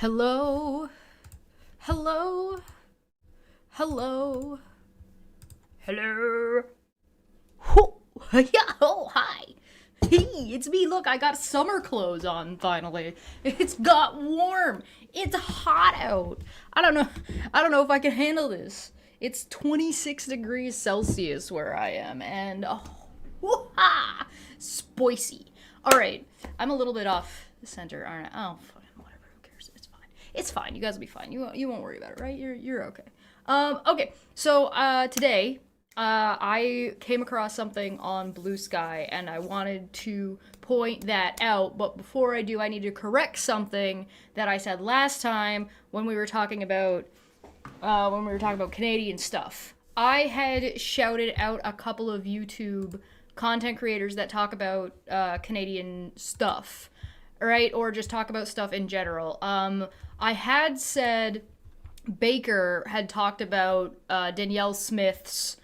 Hello? Hello? Hello? Hello? Oh, yeah, oh, hi. Hey, it's me. Look, I got summer clothes on finally. It's got warm. It's hot out. I don't know if I can handle this. It's 26 degrees Celsius where I am, and woo-ha, spicy. All right, I'm a little bit off the center, aren't I? Oh, fucking whatever. Who cares? It's fine. It's fine. You guys will be fine. You won't worry about it, right? You're okay. Okay. So today, I came across something on Blue Sky, and I wanted to point that out. But before I do, I need to correct something that I said last time when we were talking about Canadian stuff. I had shouted out a couple of YouTube content creators that talk about Canadian stuff, right? Or just talk about stuff in general. I had said Baker had talked about Danielle Smith's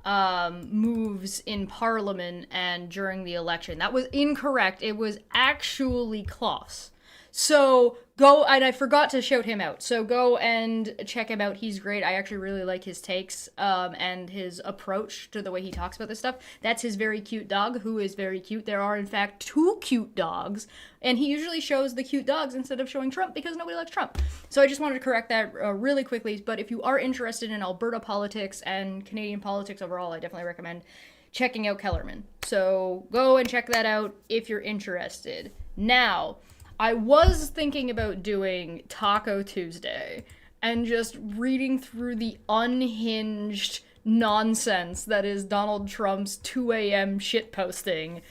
moves in Parliament and during the election. That was incorrect. It was actually Klaus. So go, and I forgot to shout him out. So go and check him out. He's great. I actually really like his takes and his approach to the way he talks about this stuff. That's his very cute dog, who is very cute. There are, in fact, 2 cute dogs. And he usually shows the cute dogs instead of showing Trump because nobody likes Trump. So I just wanted to correct that really quickly. But if you are interested in Alberta politics and Canadian politics overall, I definitely recommend checking out Kellerman. So go and check that out if you're interested. Now, I was thinking about doing Taco Tuesday and just reading through the unhinged nonsense that is Donald Trump's 2 a.m. shitposting.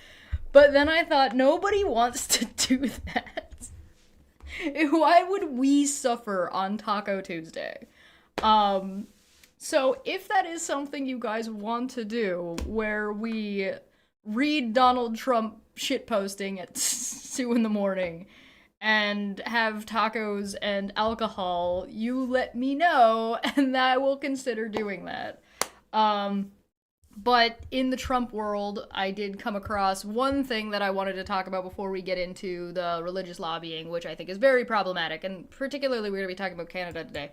But then I thought, nobody wants to do that. Why would we suffer on Taco Tuesday? So if that is something you guys want to do, where we read Donald Trump shitposting at 2 in the morning and have tacos and alcohol, you let me know, and I will consider doing that. But in the Trump world, I did come across one thing that I wanted to talk about before we get into the religious lobbying, which I think is very problematic, and particularly we're going to be talking about Canada today.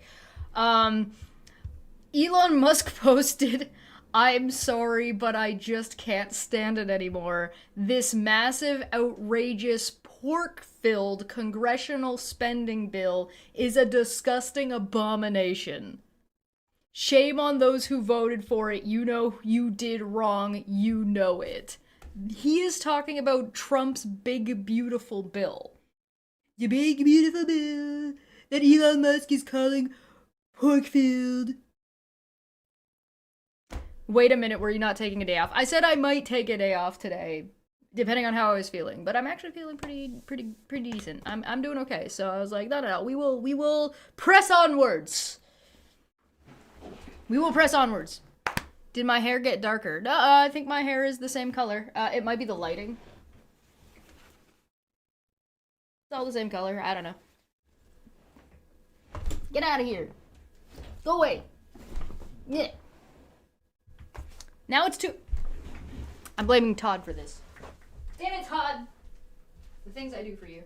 Elon Musk posted, "I'm sorry, but I just can't stand it anymore. This massive, outrageous, pork-filled congressional spending bill is a disgusting abomination. Shame on those who voted for it. You know you did wrong. You know it." He is talking about Trump's big, beautiful bill. The big, beautiful bill that Elon Musk is calling pork-filled. Wait a minute, were you not taking a day off? I said I might take a day off today, depending on how I was feeling, but I'm actually feeling pretty decent. I'm doing okay. So I was like, no, we will press onwards. We will press onwards. Did my hair get darker? No, I think my hair is the same color. It might be the lighting. It's all the same color. I don't know. Get out of here. Go away. Yeah. Now it's 2. I'm blaming Todd for this. Damn it, Todd. The things I do for you.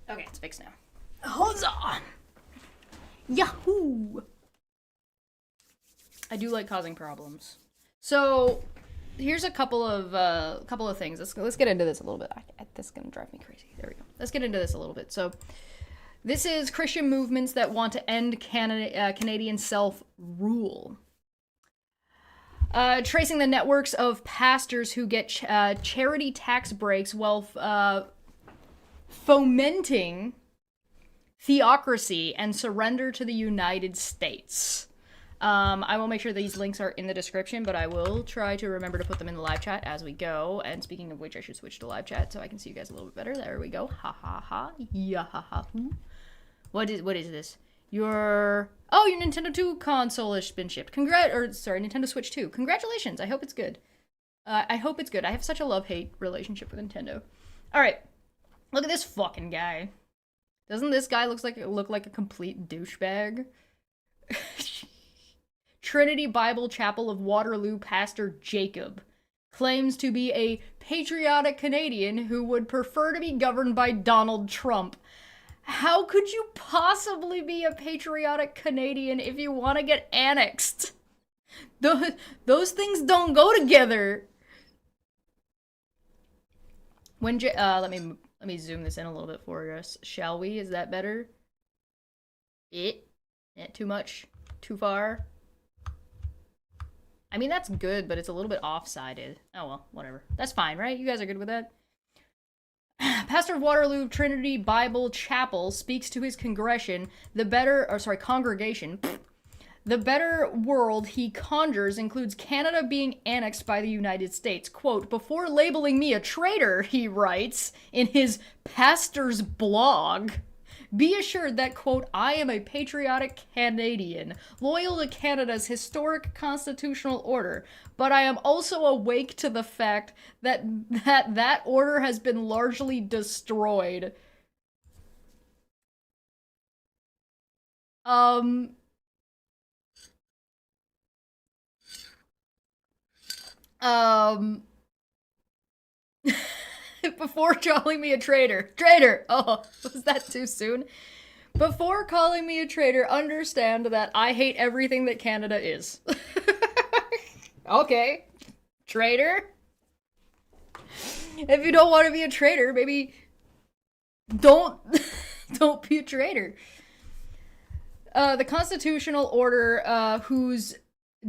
Okay, it's fixed now. Huzzah! Yahoo! I do like causing problems. So, here's a couple of things. Let's get into this a little bit. This is gonna drive me crazy. There we go. Let's get into this a little bit. So, this is Christian movements that want to end Canadian self-rule. Tracing the networks of pastors who get charity tax breaks while fomenting theocracy and surrender to the United States. I will make sure these links are in the description, but I will try to remember to put them in the live chat as we go. And speaking of which, I should switch to live chat so I can see you guys a little bit better. There we go. Ha ha ha. Yeah ha ha. What is this? Your Nintendo 2 console has been shipped. Nintendo Switch 2. Congratulations. I hope it's good. I hope it's good. I have such a love-hate relationship with Nintendo. All right. Look at this fucking guy. Doesn't this guy look like a complete douchebag? Trinity Bible Chapel of Waterloo pastor Jacob claims to be a patriotic Canadian who would prefer to be governed by Donald Trump. How could you possibly be a patriotic Canadian if you want to get annexed? Those things don't go together. When let me zoom this in a little bit for us, shall we? Is that better? Too much? Too far? I mean, that's good, but it's a little bit off-sided. Oh well, whatever. That's fine, right? You guys are good with that? Pastor of Waterloo Trinity Bible Chapel speaks to his congregation, congregation. The better world he conjures includes Canada being annexed by the United States. Quote, before labeling me a traitor, he writes in his pastor's blog, be assured that, quote, I am a patriotic Canadian, loyal to Canada's historic constitutional order, but I am also awake to the fact that order has been largely destroyed. Before calling me a traitor. Oh, was that too soon? Before calling me a traitor, understand that I hate everything that Canada is. Okay. Traitor? If you don't want to be a traitor, maybe don't be a traitor. The constitutional order, whose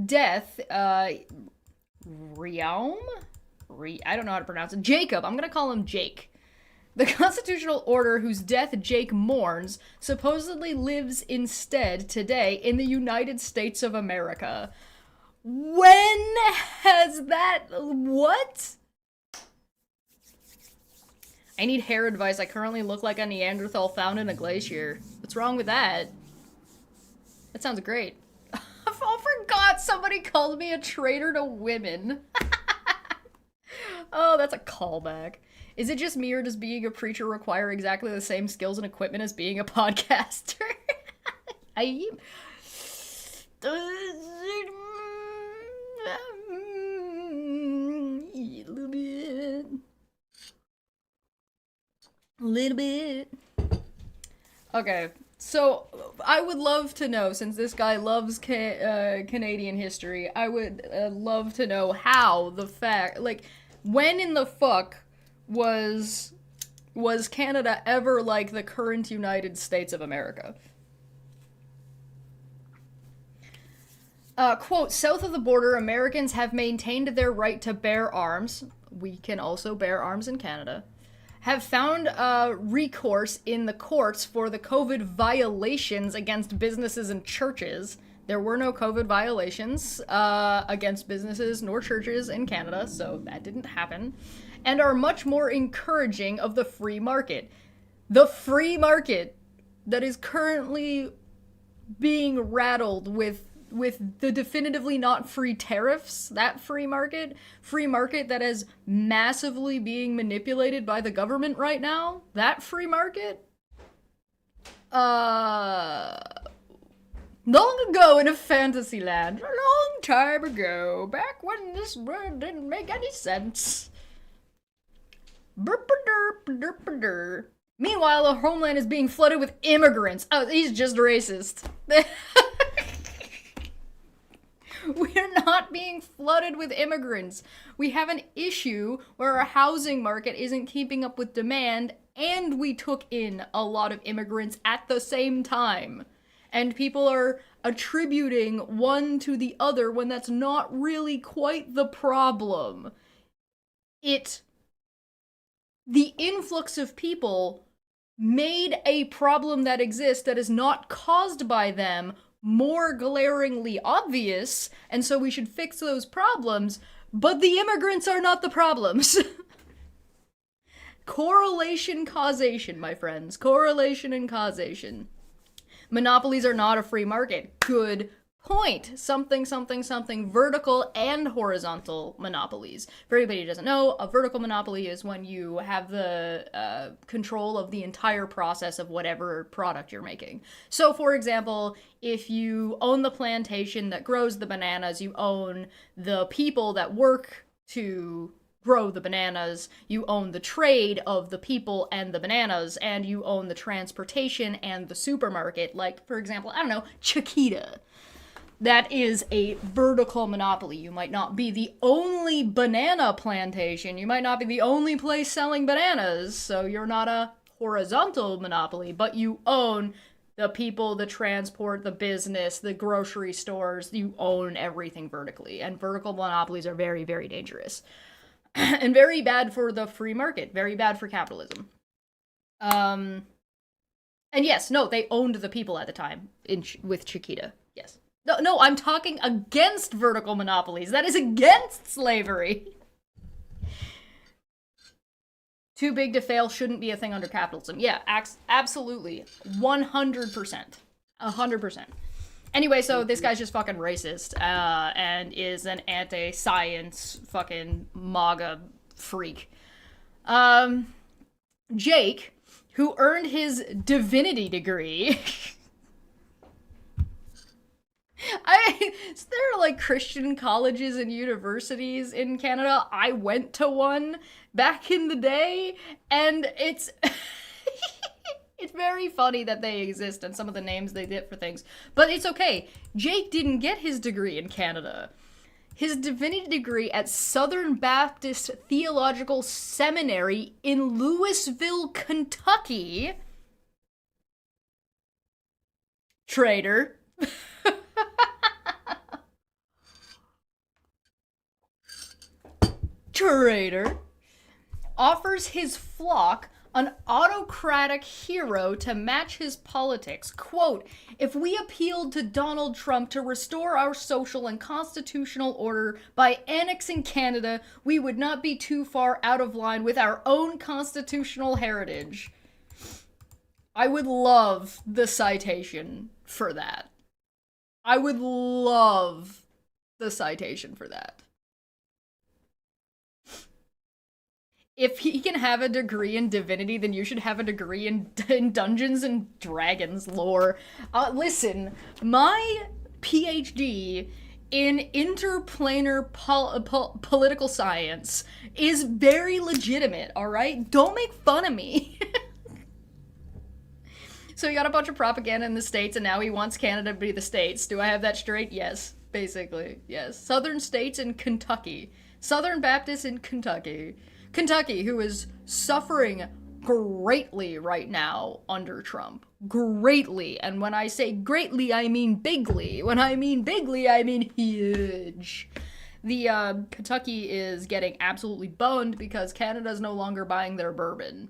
death, Realm? I don't know how to pronounce it. Jacob. I'm gonna call him Jake. The constitutional order whose death Jake mourns supposedly lives instead today in the United States of America. When has that... What? I need hair advice. I currently look like a Neanderthal found in a glacier. What's wrong with that? That sounds great. I forgot somebody called me a traitor to women. Oh, that's a callback. Is it just me, or does being a preacher require exactly the same skills and equipment as being a podcaster? A little bit. Okay, so I would love to know, since this guy loves Canadian history, I would love to know how the fact, like, when in the fuck was Canada ever like the current United States of America? Quote, south of the border, Americans have maintained their right to bear arms. We can also bear arms in Canada. Have found recourse in the courts for the COVID violations against businesses and churches. There were no COVID violations against businesses nor churches in Canada, so that didn't happen. And are much more encouraging of the free market. The free market that is currently being rattled with the definitively not free tariffs, that free market that is massively being manipulated by the government right now, that free market, long ago in a fantasy land, a long time ago, back when this world didn't make any sense. Meanwhile, our homeland is being flooded with immigrants. Oh, he's just racist. We're not being flooded with immigrants. We have an issue where our housing market isn't keeping up with demand, and we took in a lot of immigrants at the same time. And people are attributing one to the other when that's not really quite the problem. The influx of people made a problem that exists that is not caused by them more glaringly obvious, and so we should fix those problems, but the immigrants are not the problems. Correlation, causation, my friends. Correlation and causation. Monopolies are not a free market. Good point. Something, vertical and horizontal monopolies. For anybody who doesn't know, a vertical monopoly is when you have the control of the entire process of whatever product you're making. So, for example, if you own the plantation that grows the bananas, you own the people that work to grow the bananas, you own the trade of the people and the bananas, and you own the transportation and the supermarket. Like, for example, I don't know, Chiquita. That is a vertical monopoly. You might not be the only banana plantation. You might not be the only place selling bananas, so you're not a horizontal monopoly, but you own the people, the transport, the business, the grocery stores. You own everything vertically, and vertical monopolies are very, very dangerous. And very bad for the free market, very bad for capitalism. And yes, no, they owned the people at the time with Chiquita. Yes. No, I'm talking against vertical monopolies. That is against slavery. Too big to fail shouldn't be a thing under capitalism. Yeah, absolutely. 100%. 100%. Anyway, so this guy's just fucking racist, and is an anti-science fucking MAGA freak. Jake, who earned his divinity degree... there are like Christian colleges and universities in Canada. I went to one back in the day, and it's it's very funny that they exist and some of the names they get for things. But it's okay. Jake didn't get his degree in Canada. His divinity degree at Southern Baptist Theological Seminary in Louisville, Kentucky. Traitor. Traitor. Offers his flock an autocratic hero to match his politics. Quote, if we appealed to Donald Trump to restore our social and constitutional order by annexing Canada, we would not be too far out of line with our own constitutional heritage. I would love the citation for that. I would love the citation for that. If he can have a degree in divinity, then you should have a degree in Dungeons and Dragons lore. Listen, my PhD in interplanar political science is very legitimate, alright? Don't make fun of me. So he got a bunch of propaganda in the States, and now he wants Canada to be the States. Do I have that straight? Yes, basically, yes. Southern states in Kentucky. Southern Baptist in Kentucky. Kentucky, who is suffering greatly right now under Trump. Greatly. And when I say greatly, I mean bigly. When I mean bigly, I mean huge. The Kentucky is getting absolutely boned because Canada's no longer buying their bourbon.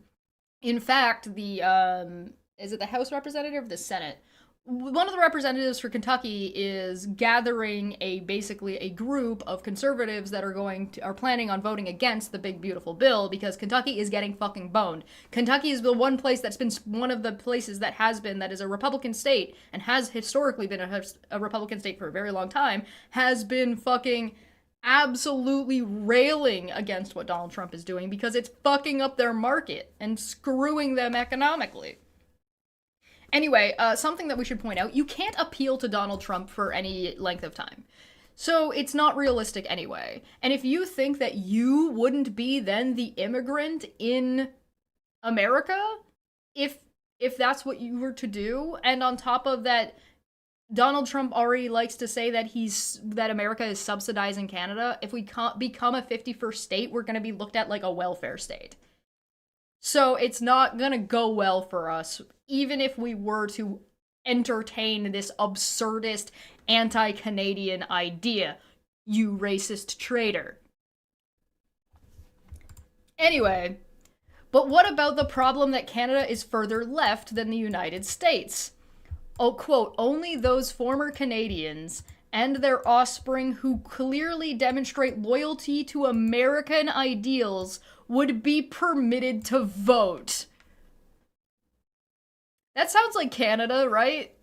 In fact, the, is it the House representative or the Senate? One of the representatives for Kentucky is gathering basically a group of conservatives that are planning on voting against the big beautiful bill because Kentucky is getting fucking boned. Kentucky is the one place that's been one of the places that is a Republican state and has historically been a Republican state for a very long time, has been fucking absolutely railing against what Donald Trump is doing because it's fucking up their market and screwing them economically. Anyway, something that we should point out, you can't appeal to Donald Trump for any length of time. So it's not realistic anyway. And if you think that you wouldn't be then the immigrant in America, if that's what you were to do, and on top of that, Donald Trump already likes to say that America is subsidizing Canada. If we become a 51st state, we're going to be looked at like a welfare state. So it's not gonna go well for us, even if we were to entertain this absurdist anti-Canadian idea. You racist traitor. Anyway, but what about the problem that Canada is further left than the United States? Oh, quote, only those former Canadians and their offspring who clearly demonstrate loyalty to American ideals would be permitted to vote. That sounds like Canada, right?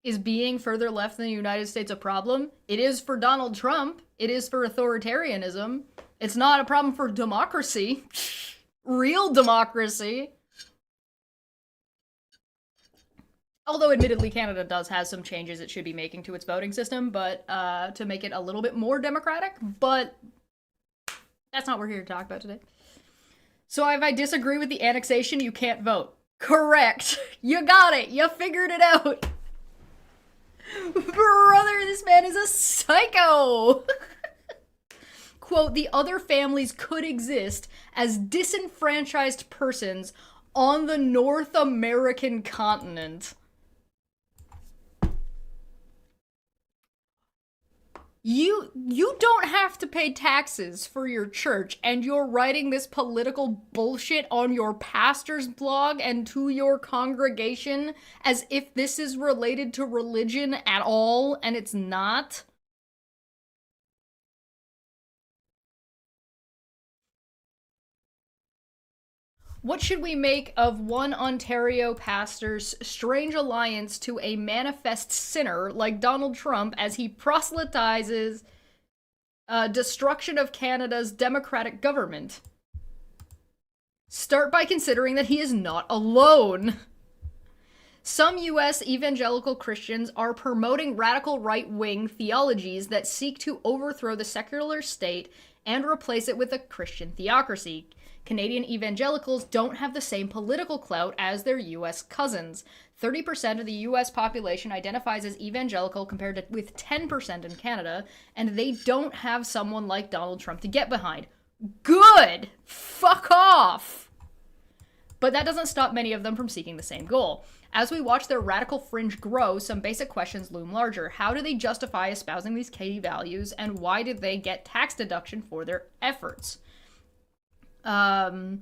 Is being further left than the United States a problem? It is for Donald Trump. It is for authoritarianism. It's not a problem for democracy. Real democracy. Although, admittedly, Canada does have some changes it should be making to its voting system, but to make it a little bit more democratic. But that's not what we're here to talk about today. So if I disagree with the annexation, you can't vote. Correct. You got it. You figured it out. Brother, this man is a psycho. Quote, the other families could exist as disenfranchised persons on the North American continent. You don't have to pay taxes for your church, and you're writing this political bullshit on your pastor's blog and to your congregation as if this is related to religion at all, and it's not? What should we make of one Ontario pastor's strange alliance to a manifest sinner like Donald Trump as he proselytizes destruction of Canada's democratic government? Start by considering that he is not alone. Some US evangelical Christians are promoting radical right-wing theologies that seek to overthrow the secular state and replace it with a Christian theocracy. Canadian evangelicals don't have the same political clout as their US cousins. 30% of the US population identifies as evangelical compared to with 10% in Canada, and they don't have someone like Donald Trump to get behind. Good! Fuck off! But that doesn't stop many of them from seeking the same goal. As we watch their radical fringe grow, some basic questions loom larger. How do they justify espousing these key values, and why did they get tax deduction for their efforts? Donald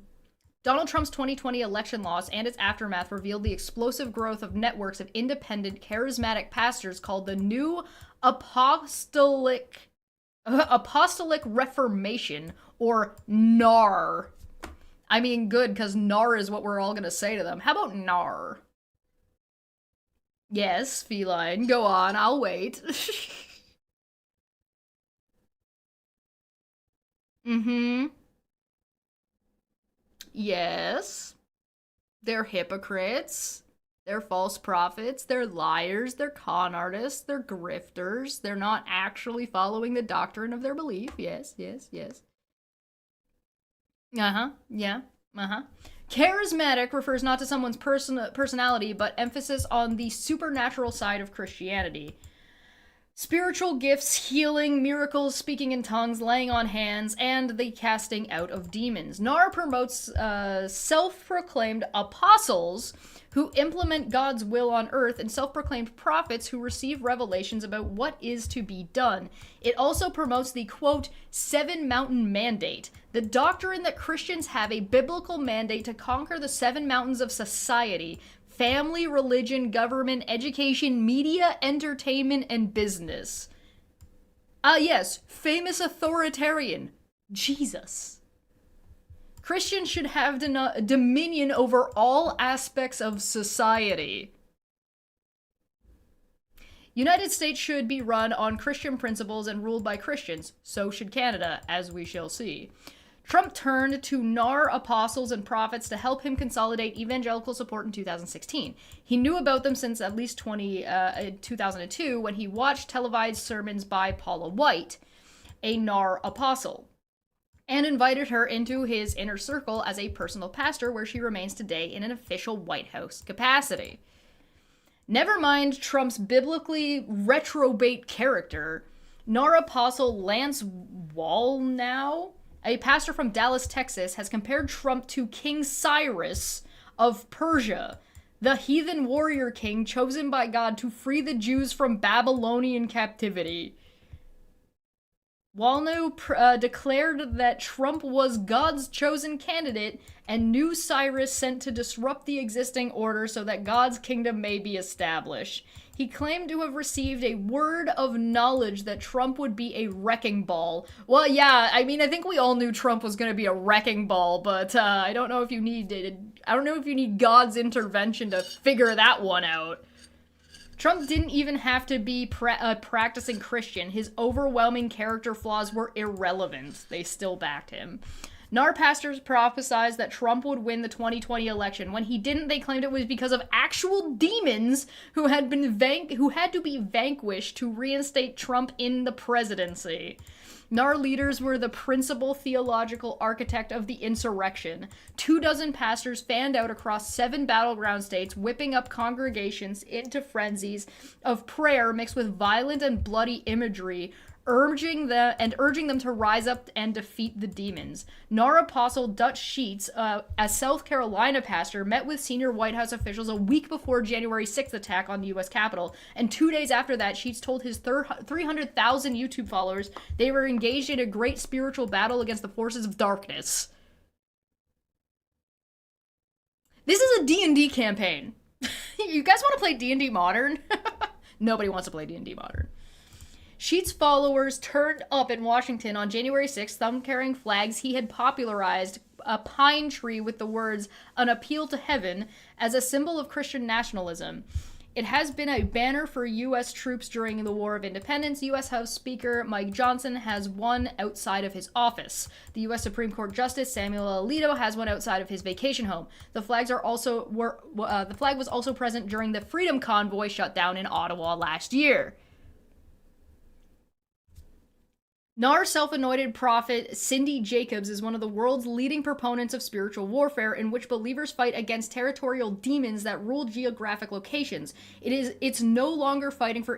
Trump's 2020 election loss and its aftermath revealed the explosive growth of networks of independent, charismatic pastors called the New Apostolic Reformation, or NAR. I mean, good, because NAR is what we're all going to say to them. How about NAR? Yes, feline. Go on, I'll wait. Mm-hmm. Yes. They're hypocrites. They're false prophets. They're liars. They're con artists. They're grifters. They're not actually following the doctrine of their belief. Yes, yes, yes. Uh-huh. Yeah. Uh-huh. Charismatic refers not to someone's personality, but emphasis on the supernatural side of Christianity. Spiritual gifts, healing, miracles, speaking in tongues, laying on hands, and the casting out of demons. NAR promotes self-proclaimed apostles who implement God's will on earth and self-proclaimed prophets who receive revelations about what is to be done. It also promotes the, quote, seven mountain mandate, the doctrine that Christians have a biblical mandate to conquer the seven mountains of society: family, religion, government, education, media, entertainment, and business. Yes, famous authoritarian, Jesus. Christians should have dominion over all aspects of society. United States should be run on Christian principles and ruled by Christians. So should Canada, as we shall see. Trump turned to NAR apostles and prophets to help him consolidate evangelical support in 2016. He knew about them since at least 2002 when he watched televised sermons by Paula White, a NAR apostle, and invited her into his inner circle as a personal pastor, where she remains today in an official White House capacity. Never mind Trump's biblically reprobate character, NAR apostle Lance Wallnau, a pastor from Dallas, Texas, has compared Trump to King Cyrus of Persia, the heathen warrior king chosen by God to free the Jews from Babylonian captivity. Wallnau declared that Trump was God's chosen candidate and new Cyrus sent to disrupt the existing order so that God's kingdom may be established. He claimed to have received a word of knowledge that Trump would be a wrecking ball. Well, yeah, I mean, I think we all knew Trump was going to be a wrecking ball, but I don't know if you need God's intervention to figure that one out. Trump didn't even have to be a practicing Christian. His overwhelming character flaws were irrelevant. They still backed him. NAR pastors prophesized that Trump would win the 2020 election. When he didn't, they claimed it was because of actual demons who had to be vanquished to reinstate Trump in the presidency. NAR leaders were the principal theological architect of the insurrection. 24 pastors fanned out across 7 battleground states, whipping up congregations into frenzies of prayer mixed with violent and bloody imagery, urging them to rise up and defeat the demons. NAR apostle Dutch Sheets, a South Carolina pastor, met with senior White House officials a week before January 6th attack on the U.S. Capitol, and 2 days after that, Sheets told his 300,000 YouTube followers they were engaged in a great spiritual battle against the forces of darkness. This is a D&D campaign. You guys want to play D&D Modern? Nobody wants to play D&D Modern. Sheets' followers turned up in Washington on January 6th, thumb-carrying flags. He had popularized a pine tree with the words, "An appeal to heaven," as a symbol of Christian nationalism. It has been a banner for U.S. troops during the War of Independence. U.S. House Speaker Mike Johnson has one outside of his office. The U.S. Supreme Court Justice Samuel Alito has one outside of his vacation home. The flag was also present during the Freedom Convoy shut down in Ottawa last year. NAR self-anointed prophet Cindy Jacobs is one of the world's leading proponents of spiritual warfare, in which believers fight against territorial demons that rule geographic locations. It's no longer fighting for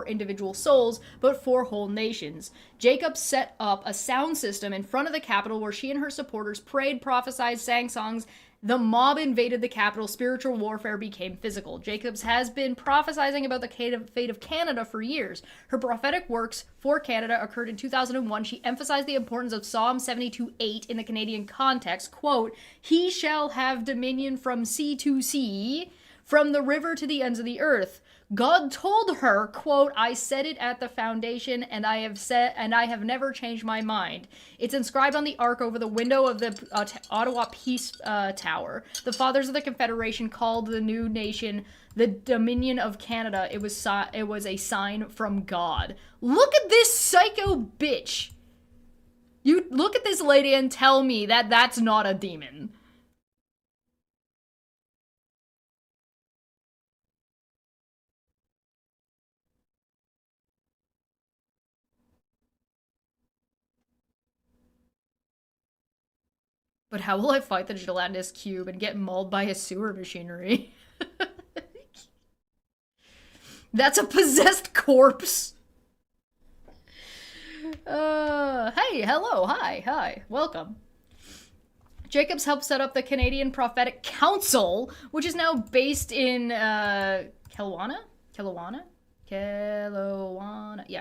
individual souls, but for whole nations. Jacobs set up a sound system in front of the Capitol where she and her supporters prayed, prophesied, sang songs. The mob invaded the Capitol. Spiritual warfare became physical. Jacobs has been prophesizing about the fate of Canada for years. Her prophetic works for Canada occurred in 2001. She emphasized the importance of Psalm 72:8 in the Canadian context. Quote, "He shall have dominion from sea to sea, from the river to the ends of the earth." God told her, quote, "I said it at the foundation, and I have never changed my mind." It's inscribed on the ark over the window of the Ottawa Peace Tower. The fathers of the Confederation called the new nation the Dominion of Canada. It was a sign from God. Look at this psycho bitch. You look at this lady and tell me that that's not a demon. But how will I fight the gelatinous cube and get mauled by his sewer machinery? That's a possessed corpse. Hey, hello, hi, welcome. Jacobs helped set up the Canadian Prophetic Council, which is now based in Kelowna. Yeah,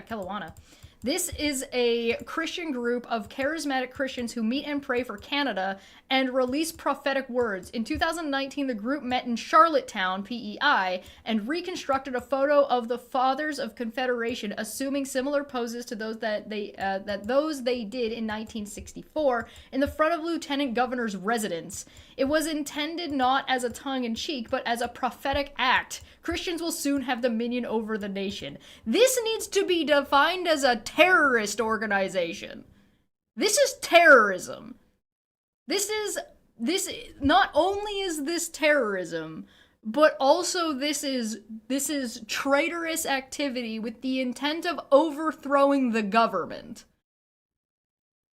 Kelowna. This is a Christian group of charismatic Christians who meet and pray for Canada and release prophetic words. In 2019, the group met in Charlottetown, PEI, and reconstructed a photo of the Fathers of Confederation, assuming similar poses to those that they did in 1964, in the front of Lieutenant Governor's residence. It was intended not as a tongue-in-cheek, but as a prophetic act. Christians will soon have dominion over the nation. This needs to be defined as a terrorist organization. This is terrorism. This not only is this terrorism, but also this is traitorous activity with the intent of overthrowing the government.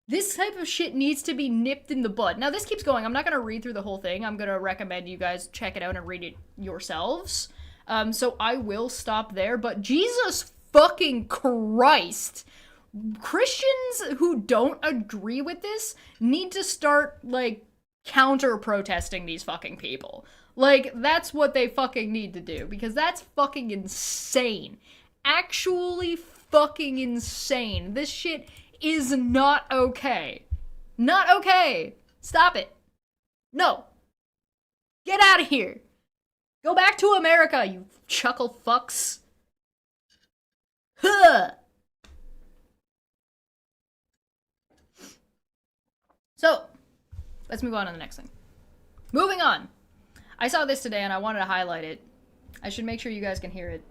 This type of shit needs to be nipped in the bud. Now, this keeps going. I'm not going to read through the whole thing. I'm going to recommend you guys check it out and read it yourselves. So I will stop there. But Jesus fucking Christ. Christians who don't agree with this need to start, like, counter-protesting these fucking people. Like, that's what they fucking need to do. Because that's fucking insane. Actually fucking insane. This shit is not okay. Not okay. Stop it. No. Get out of here. Go back to America, you chuckle fucks. Huh. So, let's move on to the next thing. Moving on. I saw this today and I wanted to highlight it. I should make sure you guys can hear it.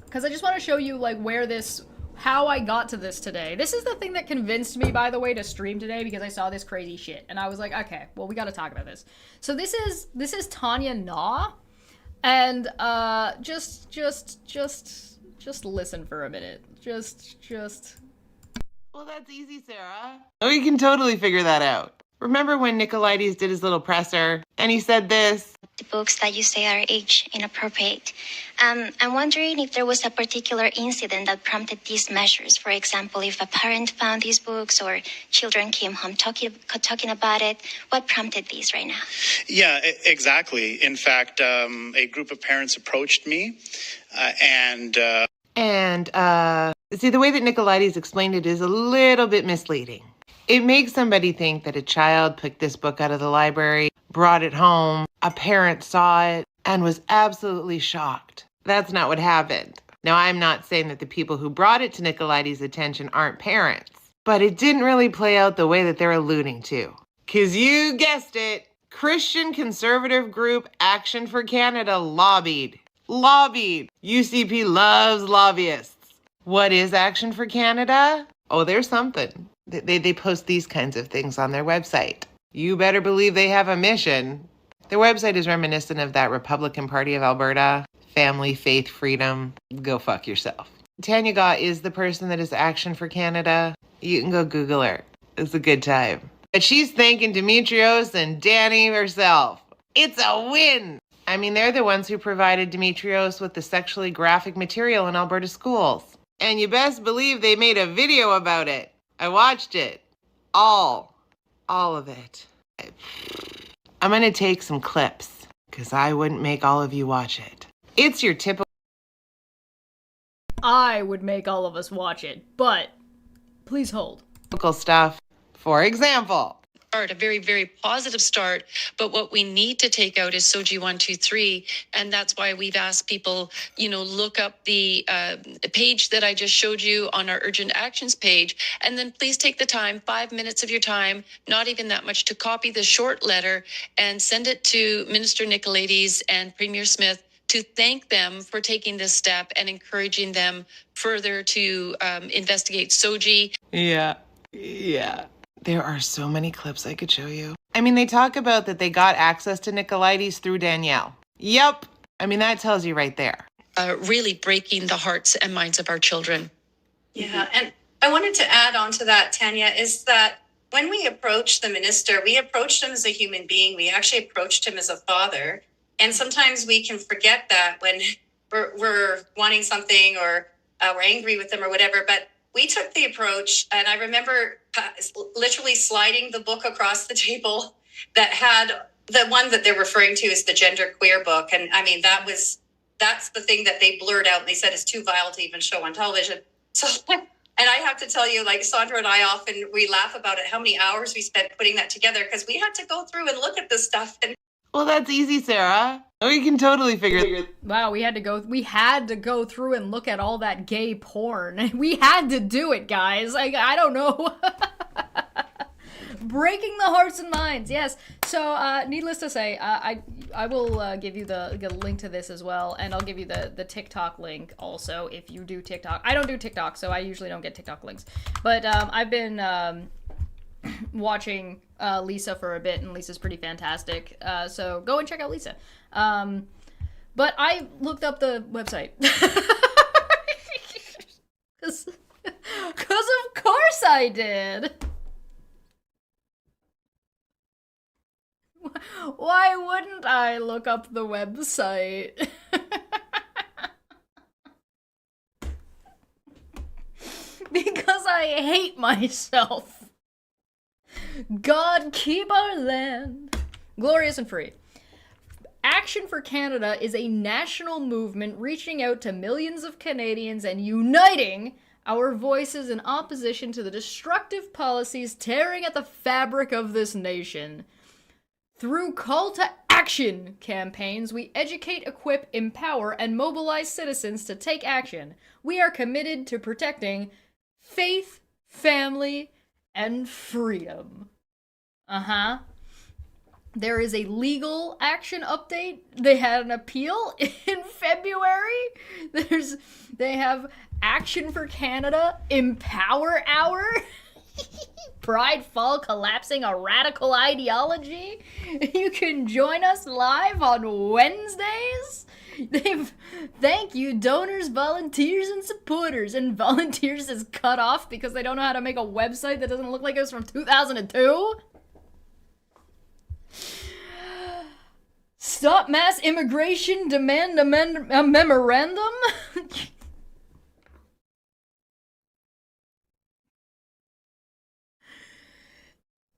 Because I just want to show you, like, where this how I got to this today. This is the thing that convinced me, by the way, to stream today, because I saw this crazy shit and I was like, okay, well, we got to talk about this. So this is Tanya Na, and just listen for a minute. Just. Well, that's easy, Sarah. Oh, we can totally figure that out. Remember when Nicolaides did his little presser and he said this? The books that you say are age inappropriate. I'm wondering if there was a particular incident that prompted these measures. For example, if a parent found these books or children came home talking about it, what prompted these right now? Yeah, exactly. In fact, a group of parents approached me see, the way that Nicolaides explained it is a little bit misleading. It makes somebody think that a child picked this book out of the library, brought it home, a parent saw it, and was absolutely shocked. That's not what happened. Now, I'm not saying that the people who brought it to Nicolaides' attention aren't parents, but it didn't really play out the way that they're alluding to. 'Cause you guessed it, Christian conservative group Action for Canada lobbied. UCP loves lobbyists. What is Action for Canada? Oh, there's something. They post these kinds of things on their website. You better believe they have a mission. Their website is reminiscent of that Republican Party of Alberta. Family, faith, freedom. Go fuck yourself. Tanya Gott is the person that is Action for Canada. You can go Google her. It's a good time. But she's thanking Demetrios and Danny herself. It's a win. I mean, they're the ones who provided Demetrios with the sexually graphic material in Alberta schools. And you best believe they made a video about it. I watched it. All of it. I'm going to take some clips because I wouldn't make all of you watch it. It's your typical... I would make all of us watch it, but please hold. Stuff. For example... A very, very positive start. But what we need to take out is SOGI 123. And that's why we've asked people, look up the page that I just showed you on our urgent actions page. And then please take the time, 5 minutes of your time, not even that much, to copy the short letter and send it to Minister Nicolaides and Premier Smith to thank them for taking this step and encouraging them further to investigate SOGI. Yeah. There are so many clips I could show you. I mean, they talk about that they got access to Nicolaides through Danielle. Yep. I mean, that tells you right there. Really breaking the hearts and minds of our children. Yeah, and I wanted to add on to that, Tanya, is that when we approached the minister, we approached him as a human being. We actually approached him as a father. And sometimes we can forget that when we're wanting something or we're angry with them or whatever. But we took the approach, and I remember literally sliding the book across the table that had the one that they're referring to is the gender queer book. And I mean, that's the thing that they blurred out and they said is too vile to even show on television. So, and I have to tell you, like Sandra and I often, we laugh about it, how many hours we spent putting that together because we had to go through and look at this stuff. And well, that's easy, Sarah. We can totally figure it. Wow, we had to go through and look at all that gay porn. We had to do it, guys. I don't know. Breaking the hearts and minds, yes. So, needless to say, I will give you the link to this as well, and I'll give you the TikTok link also if you do TikTok. I don't do TikTok, so I usually don't get TikTok links. But I've been watching Lisa for a bit, and Lisa's pretty fantastic. So go and check out Lisa. But I looked up the website. Because of course I did. Why wouldn't I look up the website? Because I hate myself. God keep our land glorious and free. Action for Canada is a national movement reaching out to millions of Canadians and uniting our voices in opposition to the destructive policies tearing at the fabric of this nation. Through call to action campaigns, we educate, equip, empower, and mobilize citizens to take action. We are committed to protecting faith, family, and freedom. There is a legal action update. They had an appeal in February. They have Action for Canada, Empower Hour, Pride Fall Collapsing a Radical Ideology. You can join us live on Wednesdays. Thank you, donors, volunteers, and supporters. And volunteers is cut off because they don't know how to make a website that doesn't look like it was from 2002. Stop mass immigration, demand a memorandum.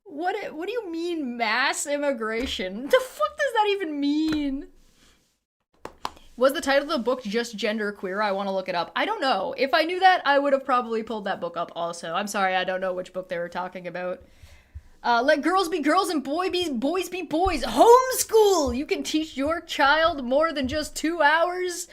What do you mean mass immigration? What the fuck does that even mean? Was the title of the book just genderqueer? I want to look it up. I don't know. If I knew that, I would have probably pulled that book up also. I'm sorry, I don't know which book they were talking about. Let girls be girls and boys be boys. Homeschool! You can teach your child more than just 2 hours,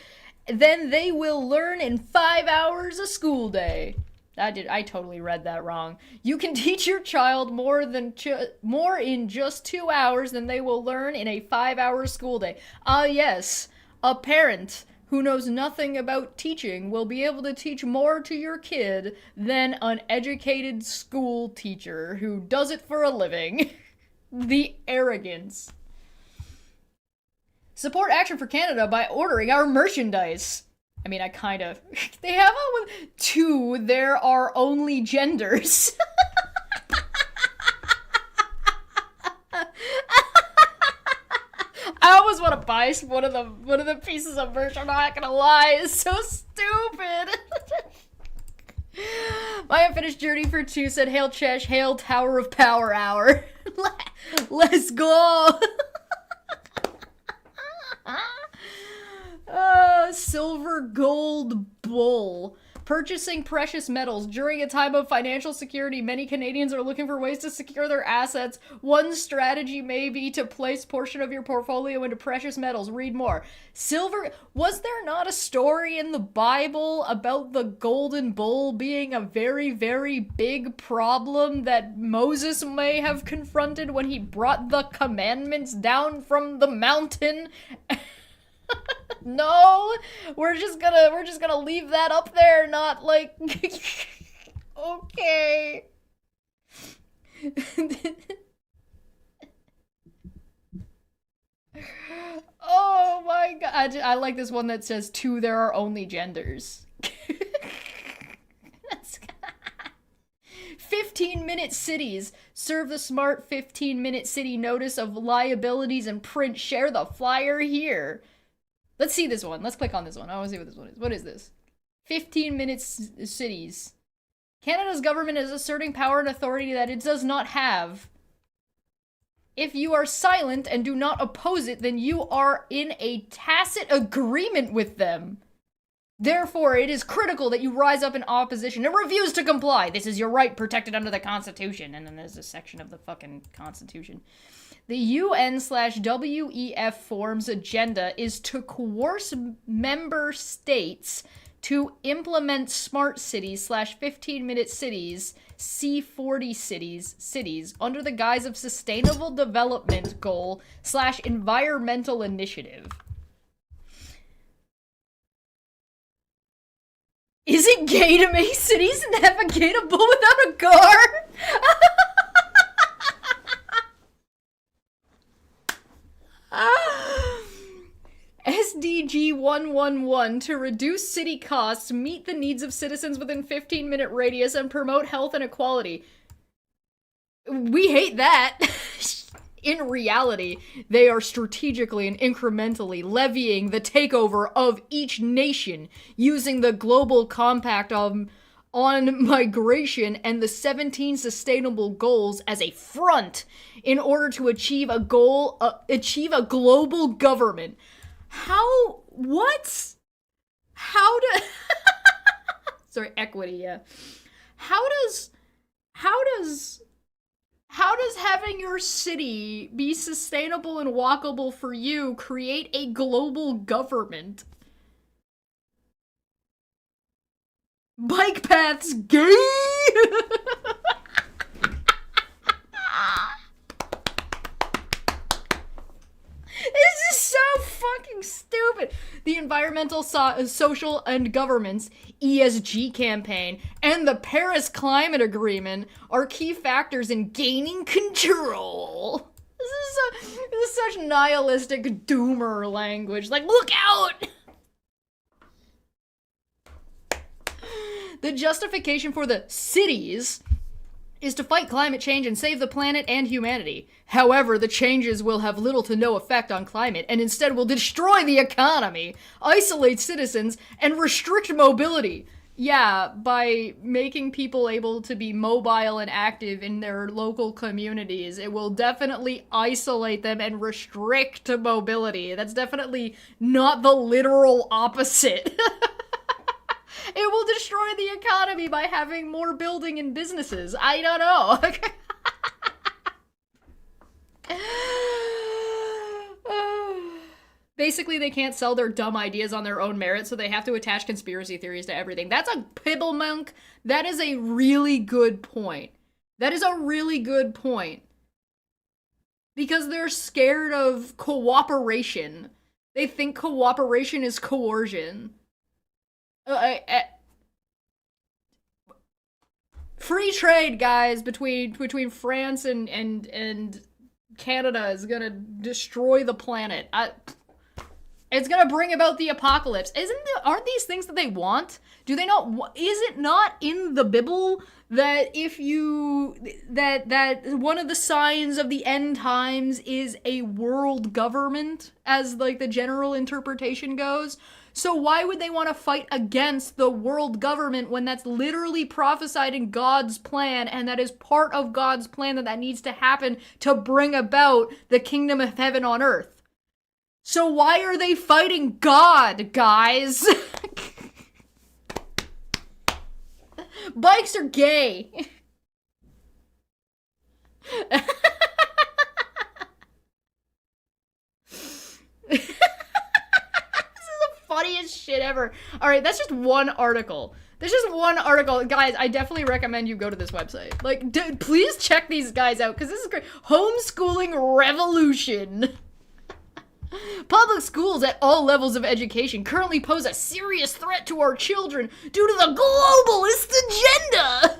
then they will learn in 5 hours a school day. I totally read that wrong. You can teach your child more in just 2 hours than they will learn in a 5-hour school day. Yes. A parent who knows nothing about teaching will be able to teach more to your kid than an educated school teacher who does it for a living. The arrogance. Support Action for Canada by ordering our merchandise. I mean, I kind of... They have one with 2, there are only genders. I almost want to buy one of the pieces of merch, I'm not gonna lie. It's so stupid. My unfinished journey for 2 said, Hail Chesh, hail Tower of Power Hour. Let's go. Silver Gold Bull. Purchasing precious metals. During a time of financial security, many Canadians are looking for ways to secure their assets. One strategy may be to place portion of your portfolio into precious metals. Read more. Silver... Was there not a story in the Bible about the golden bull being a very, very big problem that Moses may have confronted when he brought the commandments down from the mountain? No, we're just gonna leave that up there, not like okay. Oh my god, I like this one that says 2 there are only genders. 15-minute cities. Serve the smart 15-minute city notice of liabilities and print. Share the flyer here. Let's see this one. Let's click on this one. I want to see what this one is. What is this? 15-minute cities. Canada's government is asserting power and authority that it does not have. If you are silent and do not oppose it, then you are in a tacit agreement with them. Therefore, it is critical that you rise up in opposition and refuse to comply. This is your right protected under the Constitution. And then there's a section of the fucking Constitution. The UN/WEF Forum's agenda is to coerce member states to implement smart cities /15-minute cities, C40 cities under the guise of sustainable development goal /environmental initiative. Is it gay to make cities navigatable without a car? SDG 111 to reduce city costs, meet the needs of citizens within 15-minute radius, and promote health and equality. We hate that. In reality, they are strategically and incrementally levying the takeover of each nation using the Global Compact on migration and the 17 sustainable goals as a front in order to achieve a global government. Sorry, equity, yeah. How does having your city be sustainable and walkable for you create a global government? Bike paths gay? This is so fucking stupid. The Environmental, Social, and Government's ESG campaign and the Paris Climate Agreement are key factors in gaining control. This is such nihilistic doomer language. Like, look out! The justification for the cities is to fight climate change and save the planet and humanity. However, the changes will have little to no effect on climate and instead will destroy the economy, isolate citizens, and restrict mobility. Yeah, by making people able to be mobile and active in their local communities, it will definitely isolate them and restrict mobility. That's definitely not the literal opposite. It will destroy the economy by having more building and businesses. I don't know. Basically, they can't sell their dumb ideas on their own merit, so they have to attach conspiracy theories to everything. That's a pibblemunk. That is a really good point. That is a really good point. Because they're scared of cooperation. They think cooperation is coercion. Free trade, guys, between France and Canada is gonna destroy the planet. It's gonna bring about the apocalypse. Aren't these things that they want? Do they not? Is it not in the Bible that that one of the signs of the end times is a world government, as like the general interpretation goes? So why would they want to fight against the world government when that's literally prophesied in God's plan, and that is part of God's plan that needs to happen to bring about the kingdom of heaven on earth? So why are they fighting God, guys? Bikes are gay. Funniest shit ever. All right, that's just one article. There's just one article. Guys, I definitely recommend you go to this website. Like, please check these guys out, because this is great. Homeschooling revolution. Public schools at all levels of education currently pose a serious threat to our children due to the globalist agenda.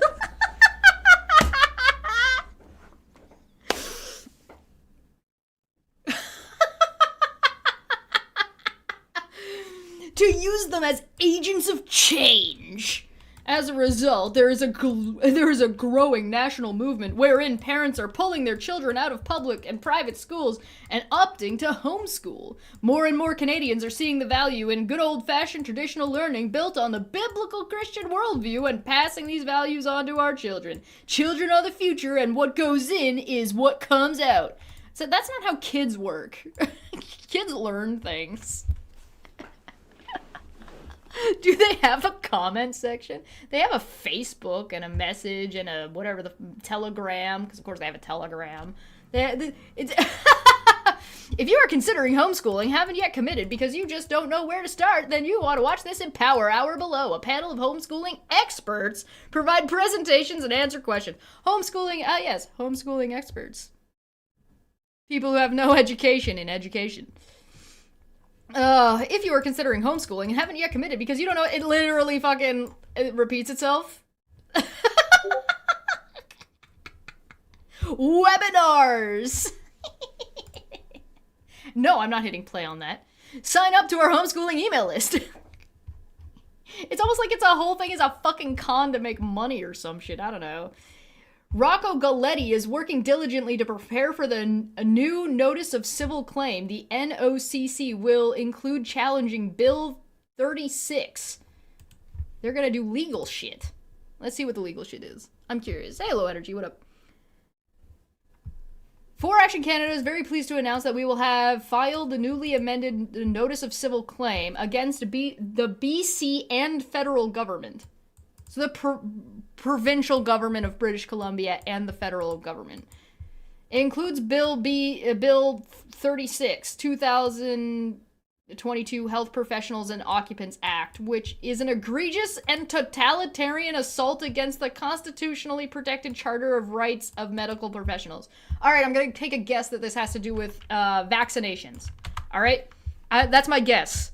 To use them as agents of change. As a result, there is a growing national movement wherein parents are pulling their children out of public and private schools and opting to homeschool. More and more Canadians are seeing the value in good old-fashioned traditional learning built on the biblical Christian worldview and passing these values on to our children. Children are the future, and what goes in is what comes out. So that's not how kids work. Kids learn things. Do they have a comment section? They have a Facebook and a message and a whatever, the Telegram, because of course they have a Telegram. If you are considering homeschooling, haven't yet committed because you just don't know where to start, then you want to watch this in Power Hour below. A panel of homeschooling experts provide presentations and answer questions. Homeschooling, yes, homeschooling experts. People who have no education in education. If you are considering homeschooling and haven't yet committed because you don't know, it literally it repeats itself. Webinars! No, I'm not hitting play on that. Sign up to our homeschooling email list. It's almost like it's a whole thing is a fucking con to make money or some shit, I don't know. Rocco Galletti is working diligently to prepare for a new Notice of Civil Claim. The NOCC will include challenging Bill 36. They're gonna do legal shit. Let's see what the legal shit is. I'm curious. Hey, Low Energy, what up? For Action Canada is very pleased to announce that we will have filed the newly amended Notice of Civil Claim against the BC and federal government. So the provincial government of British Columbia and the federal government. It includes Bill 36, 2022 Health Professionals and Occupants Act, which is an egregious and totalitarian assault against the constitutionally protected Charter of Rights of Medical Professionals. All right, I'm going to take a guess that this has to do with vaccinations. All right? That's my guess.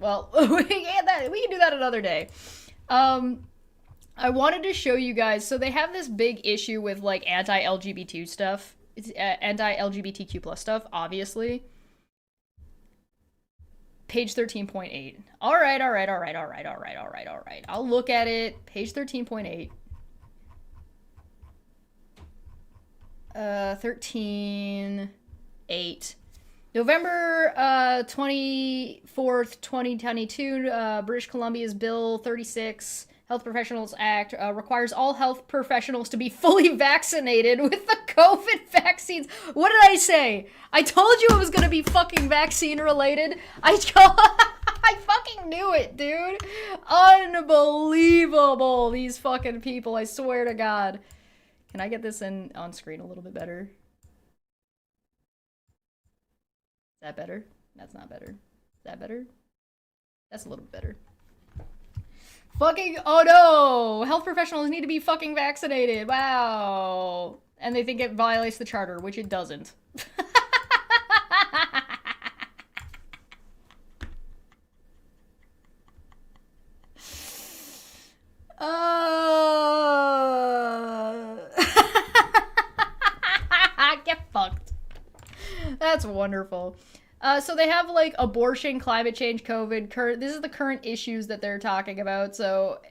Well, we can do that another day. I wanted to show you guys, so they have this big issue with like anti-LGBT stuff. It's anti-LGBTQ plus stuff, obviously. Page 13.8. All right. I'll look at it. Page 13.8. 13.8. November 24th, 2022, British Columbia's Bill 36, Health Professionals Act, requires all health professionals to be fully vaccinated with the COVID vaccines. What did I say? I told you it was gonna be fucking vaccine related. I fucking knew it, dude. Unbelievable, these fucking people, I swear to God. Can I get this on screen a little bit better? Is that better? That's not better. Is that better? That's a little bit better. Fucking, oh no! Health professionals need to be fucking vaccinated. Wow. And they think it violates the charter, which it doesn't. Get fucked. That's wonderful. So they have like abortion, climate change, COVID. This is the current issues that they're talking about. So,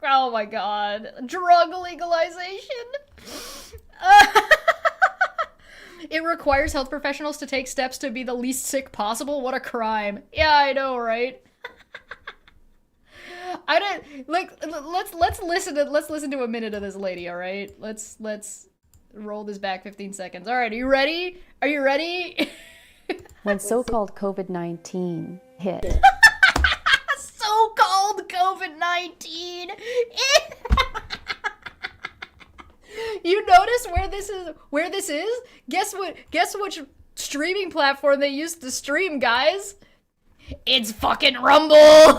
oh my God, drug legalization. It requires health professionals to take steps to be the least sick possible. What a crime! Yeah, I know, right? I don't like. Let's listen to a minute of this lady. All right, let's roll this back 15 seconds. All right, are you ready? Are you ready? When so-called COVID-19 hit. So-called COVID-19. You notice where this is? Guess which streaming platform they used to stream, guys? It's fucking Rumble.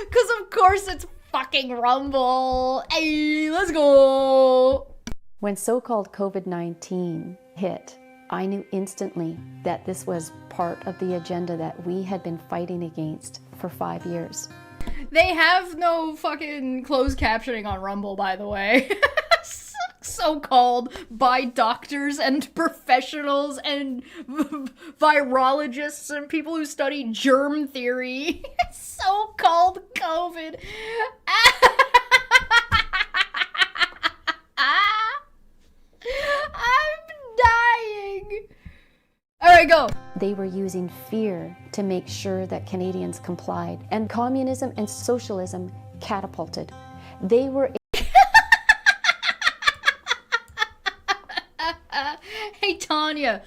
Cause of course it's fucking Rumble. Hey, let's go. When so-called COVID-19 hit, I knew instantly that this was part of the agenda that we had been fighting against for 5 years. They have no fucking closed captioning on Rumble, by the way. So-called by doctors and professionals and virologists and people who study germ theory. So-called COVID. I'm dying. All right, go. They were using fear to make sure that Canadians complied, and communism and socialism catapulted. They were. Hey, Tanya,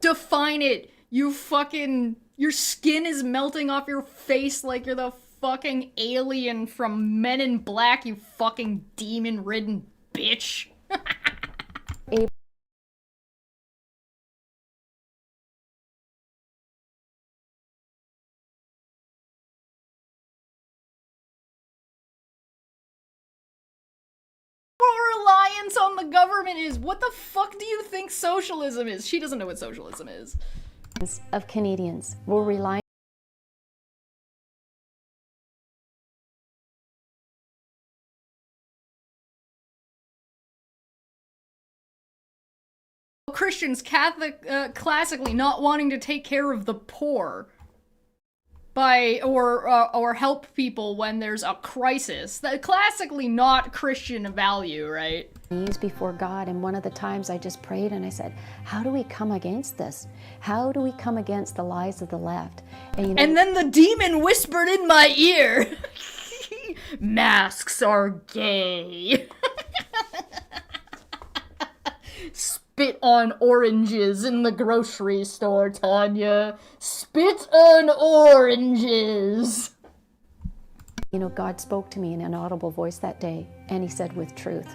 define it. Your skin is melting off your face like you're the fucking alien from Men in Black, you fucking demon-ridden bitch. Reliance on the government is. What the fuck do you think socialism is? She doesn't know what socialism is. Of Canadians will rely. Christians, Catholic, classically not wanting to take care of the poor by or help people when there's a crisis. That classically not Christian value, right? Knees before God, and one of the times I just prayed and I said, how do we come against this? How do we come against the lies of the left? And, and then the demon whispered in my ear, masks are gay. Spit on oranges in the grocery store, Tanya. Spit on oranges. God spoke to me in an audible voice that day, and he said, with truth.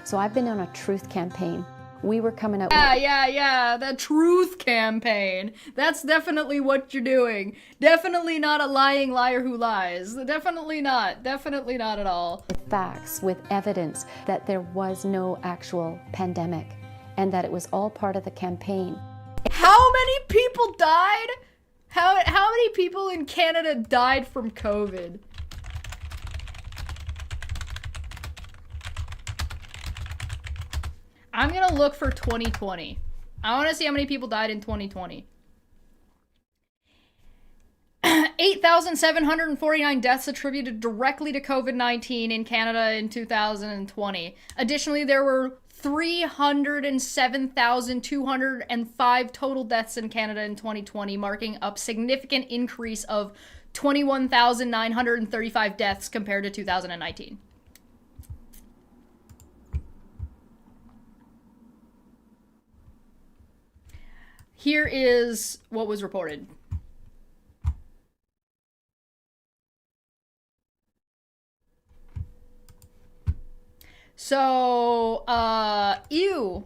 So I've been on a truth campaign. We were coming out. Yeah, the truth campaign. That's definitely what you're doing. Definitely not a lying liar who lies. Definitely not at all. With facts, with evidence that there was no actual pandemic. and that it was all part of the campaign. How many people died? How many people in Canada died from COVID? I'm gonna look for 2020. I want to see how many people died in 2020. 8,749 deaths attributed directly to COVID-19 in Canada in 2020. Additionally, there were 307,205 total deaths in Canada in 2020, marking a significant increase of 21,935 deaths compared to 2019. Here is what was reported. So, ew,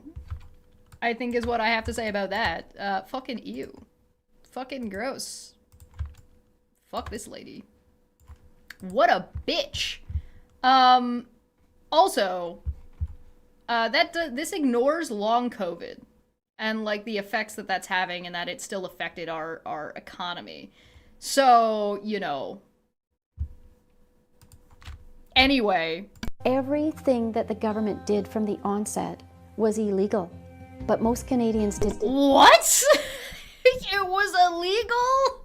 I think is what I have to say about that. Fucking ew. Fucking gross. Fuck this lady. What a bitch. Also, this ignores long COVID and like the effects that that's having and that it still affected our economy. So, you know. Anyway. Everything that the government did from the onset was illegal, but most Canadians did. What? It was illegal?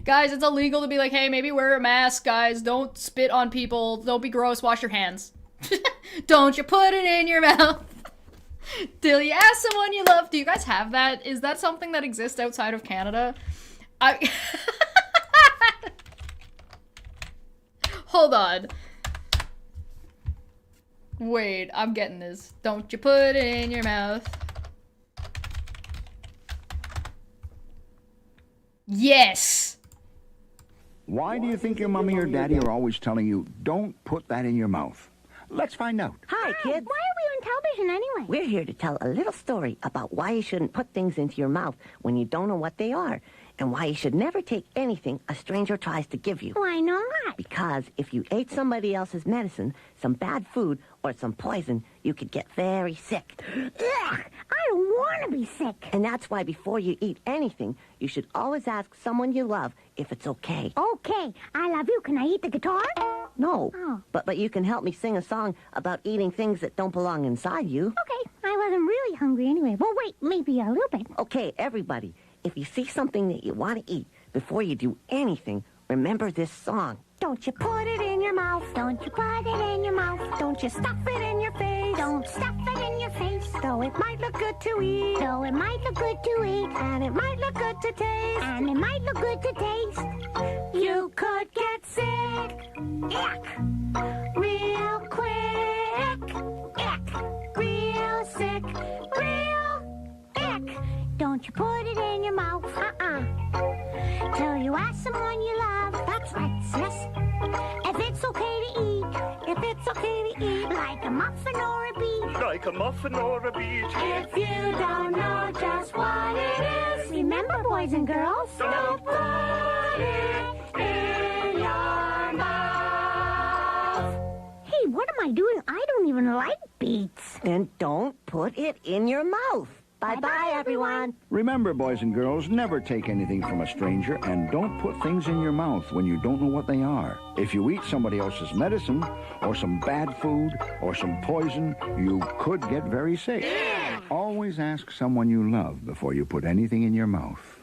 Guys, it's illegal to be like, hey, maybe wear a mask, guys. Don't spit on people. Don't be gross. Wash your hands. Don't you put it in your mouth. Till you ask someone you love. Do you guys have that? Is that something that exists outside of Canada? Hold on. Wait, I'm getting this. Don't you put it in your mouth. Yes! Why do you think your mommy or daddy are always telling you, don't put that in your mouth? Let's find out. Hi, kids. Why are we on television anyway? We're here to tell a little story about why you shouldn't put things into your mouth when you don't know what they are, and why you should never take anything a stranger tries to give you. Why not? Because if you ate somebody else's medicine, some bad food, or some poison, you could get very sick. Ugh, I don't want to be sick. And that's why before you eat anything, you should always ask someone you love if it's okay. Okay, I love you. Can I eat the guitar? No, Oh. but you can help me sing a song about eating things that don't belong inside you. Okay, I wasn't really hungry anyway. Well, wait, maybe a little bit. Okay, everybody, if you see something that you want to eat, before you do anything, remember this song. Don't you put it in your mouth. Don't you put it in your mouth. Don't you stuff it in your face. Don't stuff it in your face. Though it might look good to eat. Though it might look good to eat. And it might look good to taste. And it might look good to taste. You could get sick. Ick. Real quick. Ick. Real sick. Real ick. Don't you put it in your mouth. Till you ask someone you love. That's right, sis. If it's okay to eat. If it's okay to eat. Like a muffin or a beet. Like a muffin or a beet. If you don't know just what it is, Remember, boys and girls. don't put it in your mouth. Hey, what am I doing? I don't even like beets. Then don't put it in your mouth. Bye-bye, everyone. Remember, boys and girls, never take anything from a stranger, and don't put things in your mouth when you don't know what they are. If you eat somebody else's medicine, or some bad food, or some poison, you could get very sick. Always ask someone you love before you put anything in your mouth.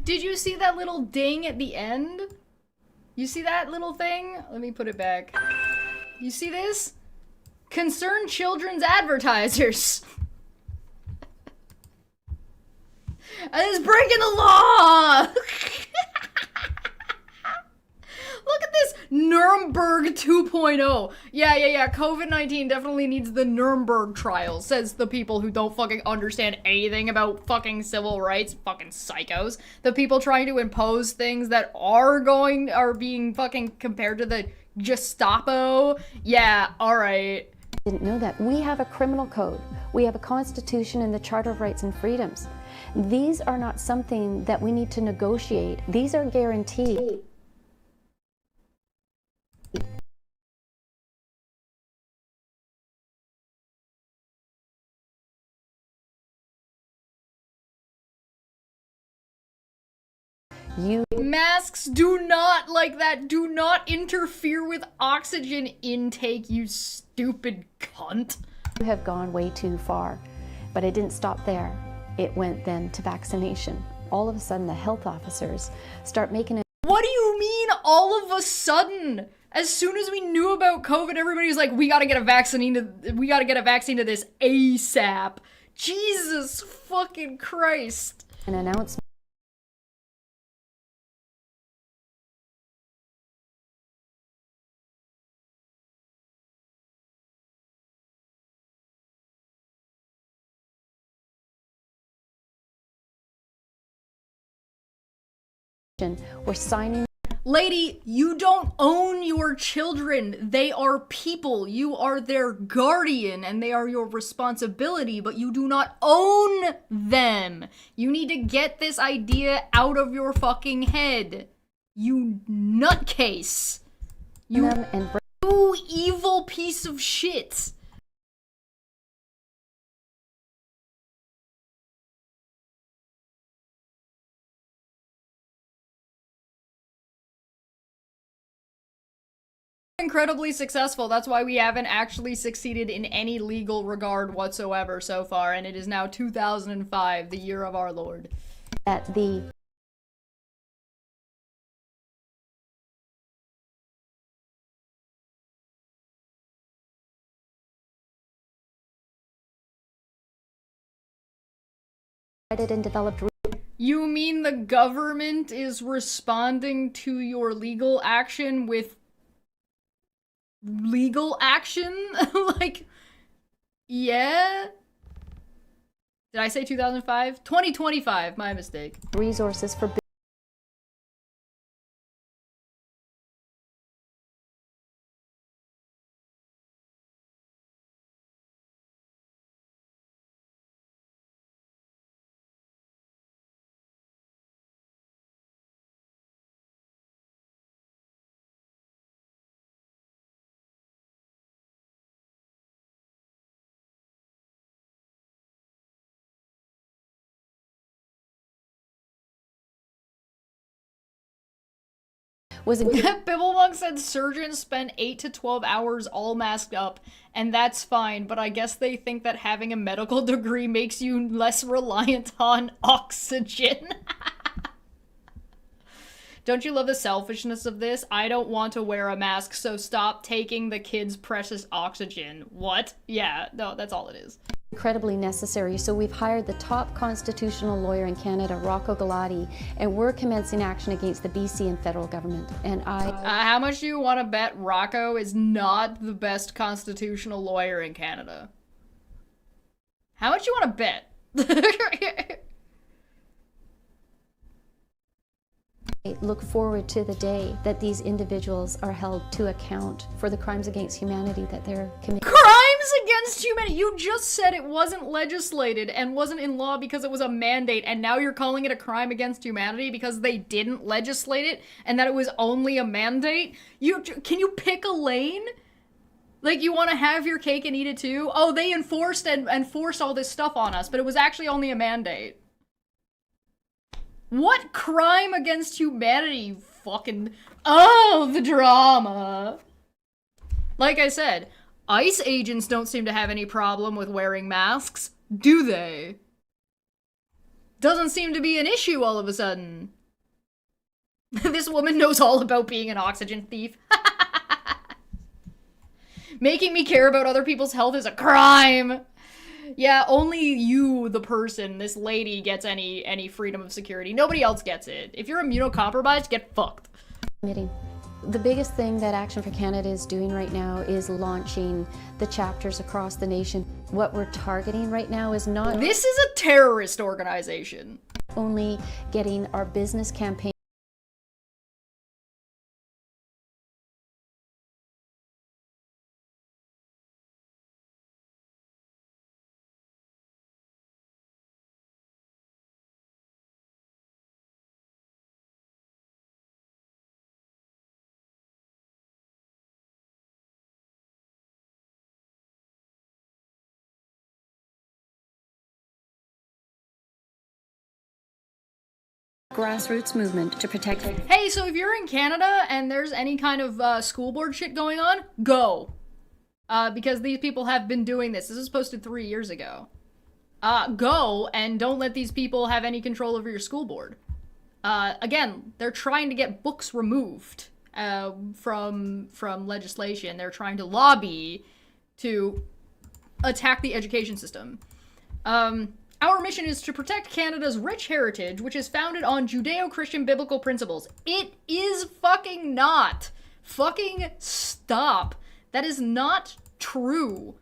Did you see that little ding at the end? You see that little thing? Let me put it back. You see this? Concerned children's advertisers. And it's breaking the law! Look at this Nuremberg 2.0. Yeah. COVID-19 definitely needs the Nuremberg trial, says the people who don't fucking understand anything about fucking civil rights. Fucking psychos. The people trying to impose things that are being fucking compared to the Gestapo. Yeah, alright. Didn't know that. We have a criminal code. We have a constitution and the Charter of Rights and Freedoms. These are not something that we need to negotiate. These are guaranteed. You Masks do not like that. Do not interfere with oxygen intake, you stupid cunt. have gone way too far. But it didn't stop there. It went then to vaccination. All of a sudden, the health officers start making it. What do you mean all of a sudden? As soon as we knew about COVID, everybody was like, we gotta get a vaccine to this ASAP. Jesus fucking Christ. An announcement. We're signing. Lady, you don't own your children. They are people. You are their guardian and they are your responsibility, but you do not own them. You need to get this idea out of your fucking head. You nutcase. You evil piece of shit. Incredibly successful. That's why we haven't actually succeeded in any legal regard whatsoever so far, and it is now 2005, the year of our Lord. At the and developed. You mean the government is responding to your legal action with legal action? Like, yeah? Did I say 2005? 2025, my mistake. Resources for was Bibblemonk said surgeons spend 8 to 12 hours all masked up, and that's fine, but I guess they think that having a medical degree makes you less reliant on oxygen. Don't you love the selfishness of this? I don't want to wear a mask, so stop taking the kids' precious oxygen. What? Yeah, no, that's all it is. Incredibly necessary. So we've hired the top constitutional lawyer in Canada, Rocco Galati, and we're commencing action against the BC and federal government. And how much do you want to bet Rocco is not the best constitutional lawyer in Canada? How much do you want to bet? I look forward to the day that these individuals are held to account for the crimes against humanity that they're committing. Crimes against humanity? You just said it wasn't legislated and wasn't in law because it was a mandate, and now you're calling it a crime against humanity because they didn't legislate it and that it was only a mandate? Can you pick a lane? Like, you want to have your cake and eat it too? Oh, they enforced and forced all this stuff on us, but it was actually only a mandate. What crime against humanity, you fucking... Oh, the drama. Like I said, ICE agents don't seem to have any problem with wearing masks, do they? Doesn't seem to be an issue all of a sudden. This woman knows all about being an oxygen thief. Making me care about other people's health is a crime. Yeah, only you, the person, this lady, gets any freedom of security. Nobody else gets it. If you're immunocompromised, get fucked. The biggest thing that Action for Canada is doing right now is launching the chapters across the nation. What we're targeting right now is not... This is a terrorist organization. Only getting our business campaign grassroots movement to protect. Hey, so if you're in Canada and there's any kind of school board shit going on, go. Because these people have been doing this. This was posted 3 years ago. Go and don't let these people have any control over your school board. Again, they're trying to get books removed from legislation. They're trying to lobby to attack the education system. Our mission is to protect Canada's rich heritage, which is founded on Judeo-Christian biblical principles. It is fucking not. Fucking stop. That is not true.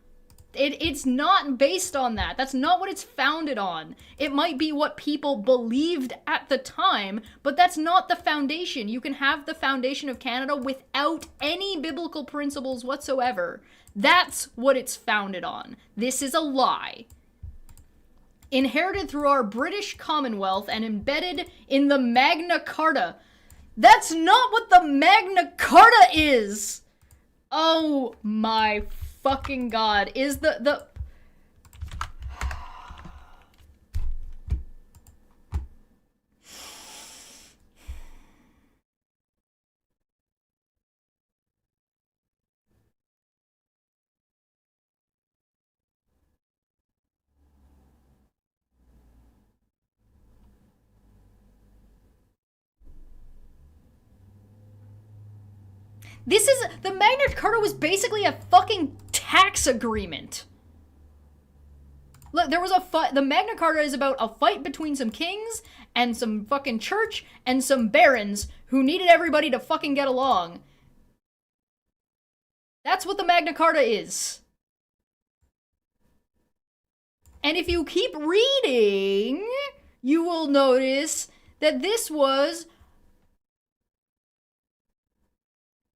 It's not based on that. That's not what it's founded on. It might be what people believed at the time, but that's not the foundation. You can have the foundation of Canada without any biblical principles whatsoever. That's what it's founded on. This is a lie. Inherited through our British Commonwealth and embedded in the Magna Carta. That's not what the Magna Carta is! Oh my fucking god. Is the the Magna Carta was basically a fucking tax agreement. Look, there was a fight. The Magna Carta is about a fight between some kings and some fucking church and some barons who needed everybody to fucking get along. That's what the Magna Carta is. And if you keep reading, you will notice that this was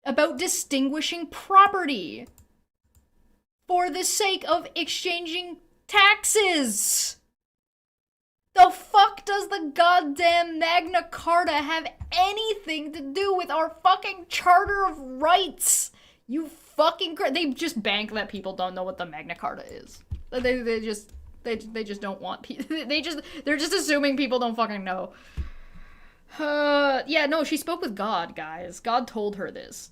about distinguishing property for the sake of exchanging taxes. The fuck does the goddamn Magna Carta have anything to do with our fucking Charter of Rights? You fucking they just bank that people don't know what the Magna Carta is. They just don't want people. They're just assuming people don't fucking know. Yeah, no, she spoke with God, guys. God told her this.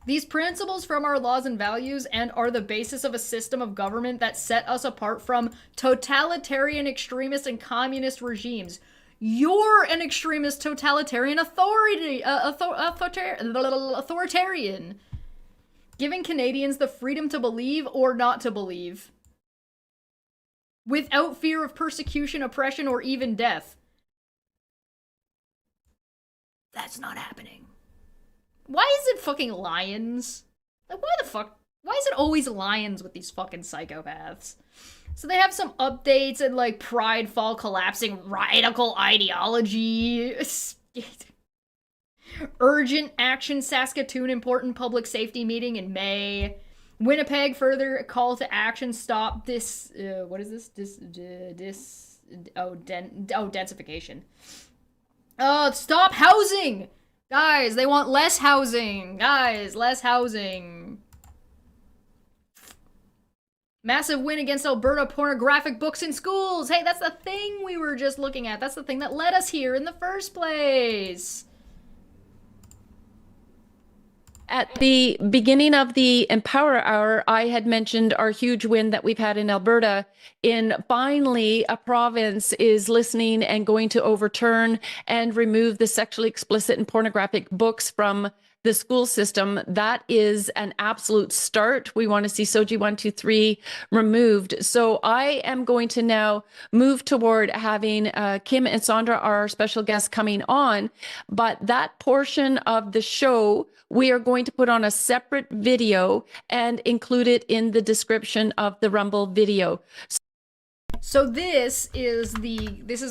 These principles from our laws and values and are the basis of a system of government that set us apart from totalitarian extremist and communist regimes. You're an extremist totalitarian authoritarian. Giving Canadians the freedom to believe or not to believe. Without fear of persecution, oppression, or even death. That's not happening. Why is it fucking lions? Like, why the fuck? Why is it always lions with these fucking psychopaths? So they have some updates and, like, Pride Fall collapsing radical ideology. Urgent action Saskatoon important public safety meeting in May. Winnipeg further call to action stop this, what is this? Densification. Stop housing! Guys, they want less housing. Guys, less housing. Massive win against Alberta pornographic books in schools. Hey, that's the thing we were just looking at. That's the thing that led us here in the first place. At the beginning of the Empower Hour, I had mentioned our huge win that we've had in Alberta in finally a province is listening and going to overturn and remove the sexually explicit and pornographic books from the school system. That is an absolute start. We want to see SOGI 123 removed. So I am going to now move toward having Kim and Sandra, our special guests, coming on. But that portion of the show, we are going to put on a separate video and include it in the description of the Rumble video. So this is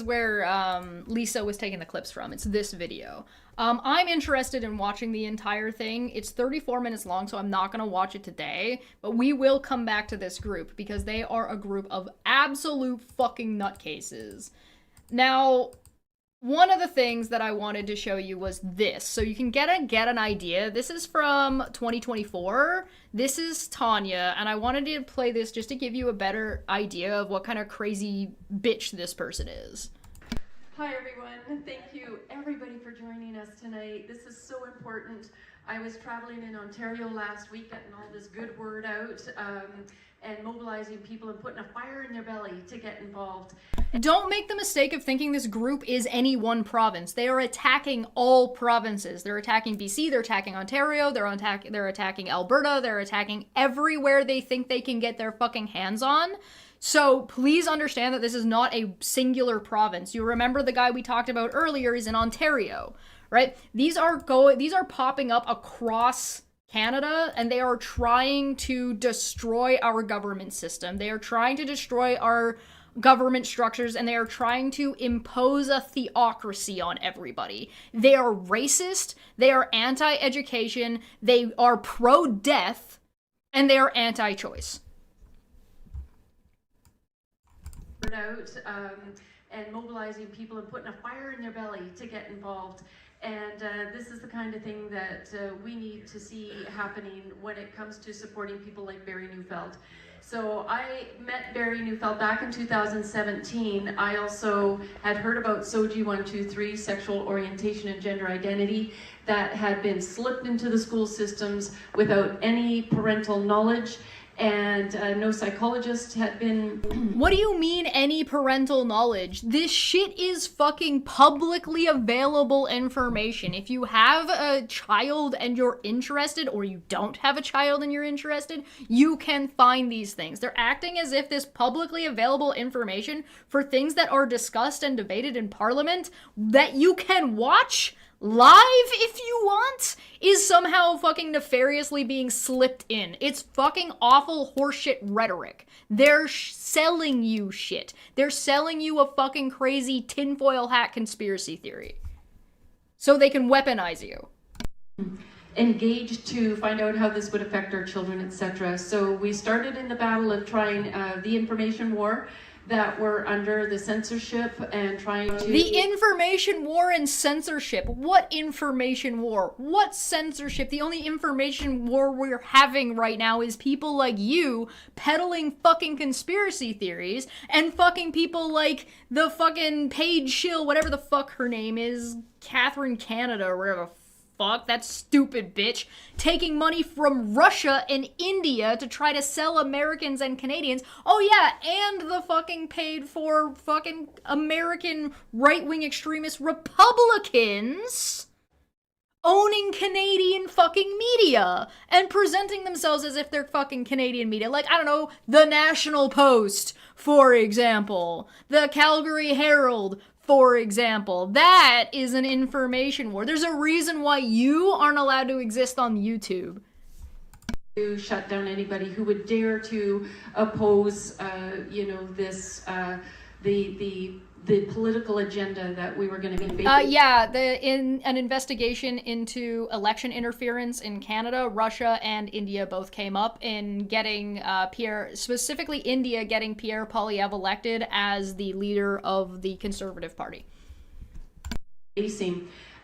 where Lisa was taking the clips from. It's this video. I'm interested in watching the entire thing. It's 34 minutes long, so I'm not going to watch it today, but we will come back to this group because they are a group of absolute fucking nutcases. Now, one of the things that I wanted to show you was this, so you can get an idea. This is from 2024. This is Tanya, and I wanted to play this just to give you a better idea of what kind of crazy bitch this person is. Hi everyone, thank you everybody for joining us tonight. This is so important. I was traveling in Ontario last week, getting all this good word out and mobilizing people and putting a fire in their belly to get involved. Don't make the mistake of thinking this group is any one province. They are attacking all provinces. They're attacking BC, they're attacking Ontario, they're attacking Alberta, they're attacking everywhere they think they can get their fucking hands on. So please understand that this is not a singular province. You remember the guy we talked about earlier is in Ontario, right? These are popping up across Canada, and they are trying to destroy our government system. They are trying to destroy our government structures, and they are trying to impose a theocracy on everybody. They are racist, they are anti-education, they are pro-death, and they are anti-choice. Out and mobilizing people and putting a fire in their belly to get involved. And this is the kind of thing that we need to see happening when it comes to supporting people like Barry Neufeld. So I met Barry Neufeld back in 2017. I also had heard about SOGI 123, sexual orientation and gender identity, that had been slipped into the school systems without any parental knowledge. And no psychologist had been... What do you mean any parental knowledge? This shit is fucking publicly available information. If you have a child and you're interested, or you don't have a child and you're interested, you can find these things. They're acting as if this publicly available information for things that are discussed and debated in Parliament that you can watch live if you want is somehow fucking nefariously being slipped in. It's fucking awful horseshit rhetoric. They're selling you shit. They're selling you a fucking crazy tinfoil hat conspiracy theory so they can weaponize you. Engaged to find out how this would affect our children, etc. So we started in the battle of trying the information war that were under the censorship and trying to... The information war and censorship. What information war? What censorship? The only information war we're having right now is people like you peddling fucking conspiracy theories, and fucking people like the fucking Paige Schill, whatever the fuck her name is, Catherine Canada or whatever the fuck, that stupid bitch, taking money from Russia and India to try to sell Americans and Canadians. Oh yeah, and the fucking paid for fucking American right-wing extremist Republicans owning Canadian fucking media and presenting themselves as if they're fucking Canadian media. Like, I don't know, the National Post, for example, the Calgary Herald, for example. That is an information war. There's a reason why you aren't allowed to exist on YouTube. To shut down anybody who would dare to oppose, this, the political agenda that we were going to be making. In an investigation into election interference in Canada, Russia and India both came up in getting specifically India getting Pierre Poilievre elected as the leader of the Conservative Party.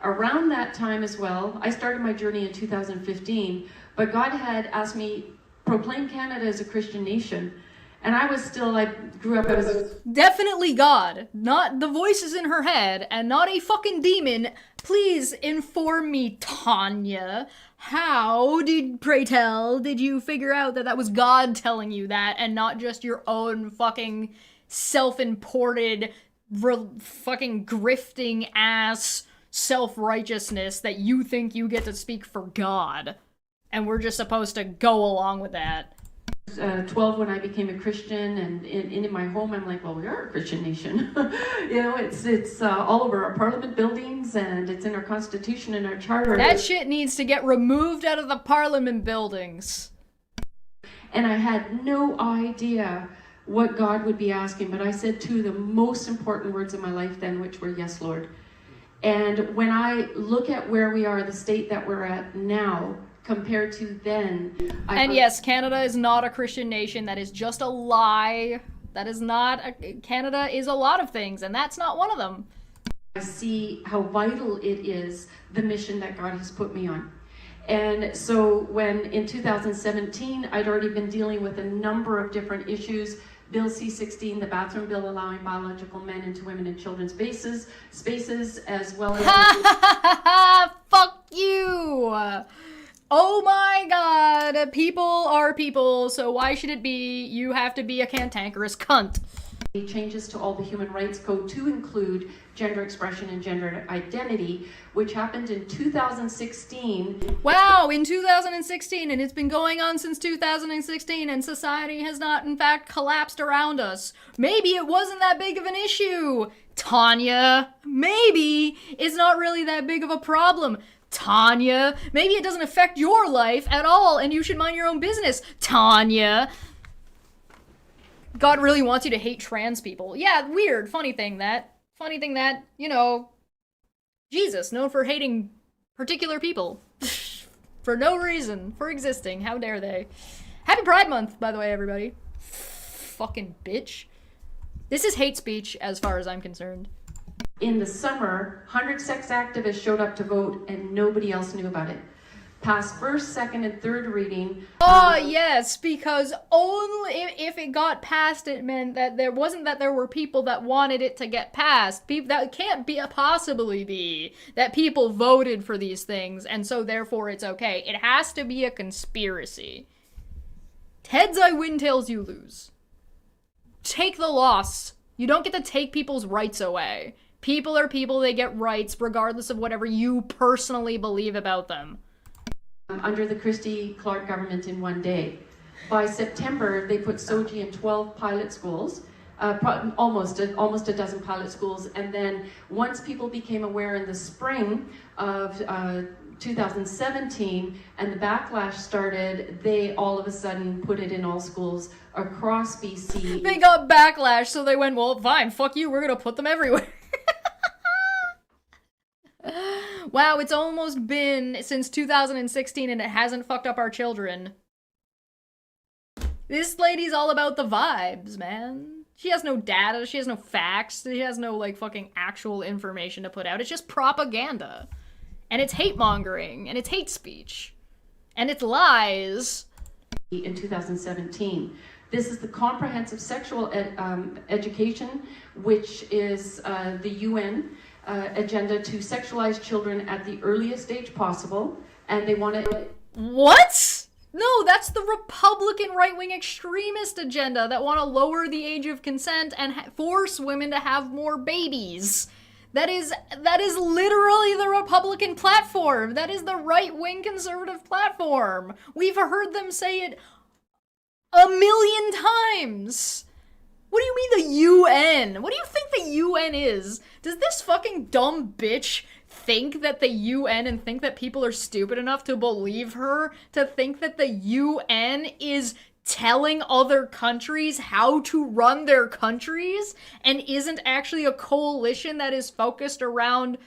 Around that time as well, I started my journey in 2015, but God had asked me, proclaim Canada as a Christian nation. And I grew up as... Definitely God, not the voices in her head, and not a fucking demon. Please inform me, Tanya. How pray tell, did you figure out that was God telling you that, and not just your own fucking self-imported, fucking grifting ass self-righteousness that you think you get to speak for God, and we're just supposed to go along with that? 12 when I became a Christian, and in my home I'm like, well, we are a Christian nation. It's all over our parliament buildings, and it's in our constitution and our charter. That shit needs to get removed out of the parliament buildings. And I had no idea what God would be asking, but I said two of the most important words in my life then, which were, yes, Lord. And when I look at where we are, the state that we're at now, compared to then. Yes, Canada is not a Christian nation. That is just a lie. That is not... Canada is a lot of things, and that's not one of them. I see how vital it is, the mission that God has put me on. And so when in 2017, I'd already been dealing with a number of different issues Bill C-16, the bathroom bill allowing biological men into women and children's spaces, as well as... Fuck you! Oh my god, people are people, so why should it be you have to be a cantankerous cunt? Changes to all the Human Rights Code to include gender expression and gender identity, which happened in 2016. Wow, in 2016, and it's been going on since 2016, and society has not, in fact, collapsed around us. Maybe it wasn't that big of an issue, Tanya. Maybe it's not really that big of a problem, Tanya. Maybe it doesn't affect your life at all, and you should mind your own business, Tanya. God really wants you to hate trans people. Yeah, weird. Funny thing that, you know, Jesus, known for hating particular people. For no reason. For existing. How dare they. Happy Pride Month, by the way, everybody. Fucking bitch. This is hate speech, as far as I'm concerned. In the summer, 100 sex activists showed up to vote, and nobody else knew about it. Passed first, second, and third reading. Oh, yes, because only if it got passed, it meant that there wasn't that there were people that wanted it to get passed. That can't possibly be that people voted for these things, and so therefore it's okay. It has to be a conspiracy. Heads I win, tails you lose. Take the loss. You don't get to take people's rights away. People are people, they get rights regardless of whatever you personally believe about them. Under the Christie Clark government in one day. By September, they put SOGI in 12 pilot schools, almost a dozen pilot schools, and then once people became aware in the spring of 2017 and the backlash started, they all of a sudden put it in all schools across BC. They got backlash, so they went, well, fine, fuck you, we're gonna put them everywhere. Wow, it's almost been since 2016 and it hasn't fucked up our children. This lady's all about the vibes, man. She has no data, she has no facts, she has no, like, fucking actual information to put out. It's just propaganda. And it's hate-mongering, and it's hate speech. And it's lies. In 2017. This is the Comprehensive Sexual Education, which is the UN agenda to sexualize children at the earliest age possible, and they want to... What? No, that's the Republican right-wing extremist agenda that want to lower the age of consent and force women to have more babies. That is literally the Republican platform. That is the right-wing conservative platform. We've heard them say it a million times. What do you mean the UN? What do you think the UN is? Does this fucking dumb bitch think that the UN and think that people are stupid enough to believe her? To think that the UN is telling other countries how to run their countries and isn't actually a coalition that is focused around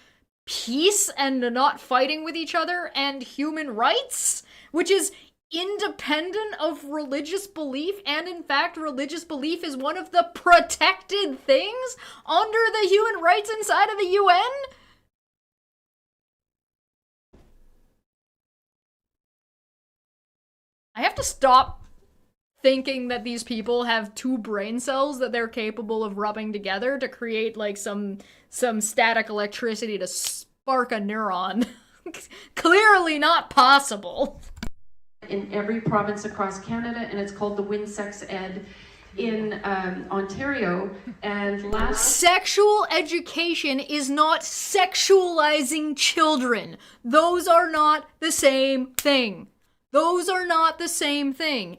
peace and not fighting with each other and human rights? Which is independent of religious belief, and in fact, religious belief is one of the protected things under the human rights inside of the UN? I have to stop thinking that these people have two brain cells that they're capable of rubbing together to create, like, some static electricity to spark a neuron. Clearly not possible. In every province across Canada, and it's called the Win Sex Ed in Ontario. And sexual education is not sexualizing children. Those are not the same thing. Those are not the same thing.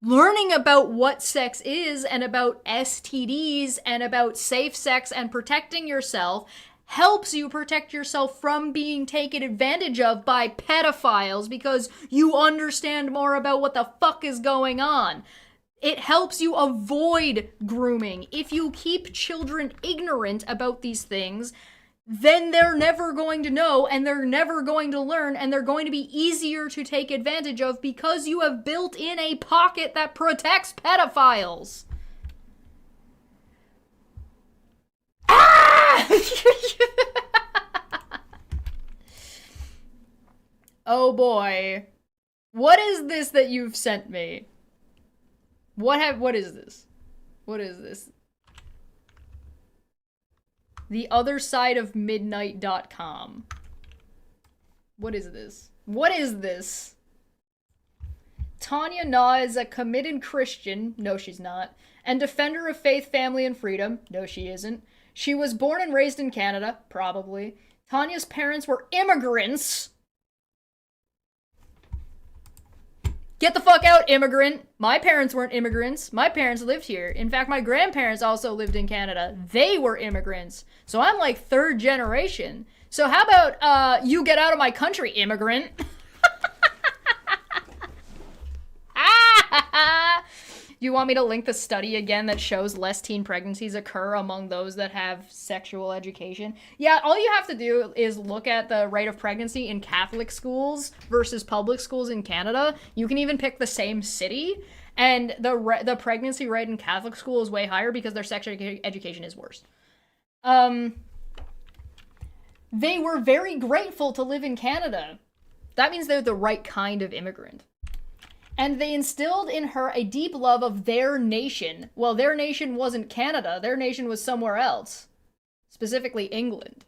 Learning about what sex is and about STDs and about safe sex and protecting yourself helps you protect yourself from being taken advantage of by pedophiles because you understand more about what the fuck is going on. It helps you avoid grooming. If you keep children ignorant about these things, then they're never going to know and they're never going to learn and they're going to be easier to take advantage of because you have built in a pocket that protects pedophiles. Oh boy. What is this that you've sent me? What is this? What is this? theothersideofmidnight.com. What is this? What is this? Tanya Na is a committed Christian. No, she's not. And defender of faith, family, and freedom. No, she isn't. She was born and raised in Canada. Probably. Tanya's parents were immigrants. Get the fuck out, immigrant. My parents weren't immigrants. My parents lived here. In fact, my grandparents also lived in Canada. They were immigrants. So I'm like third generation. So how about you get out of my country, immigrant? Do you want me to link the study again that shows less teen pregnancies occur among those that have sexual education? Yeah, all you have to do is look at the rate of pregnancy in Catholic schools versus public schools in Canada. You can even pick the same city, and the pregnancy rate in Catholic school is way higher because their sex education is worse. They were very grateful to live in Canada. That means they're the right kind of immigrant. And they instilled in her a deep love of their nation. Well, their nation wasn't Canada. Their nation was somewhere else. Specifically, England.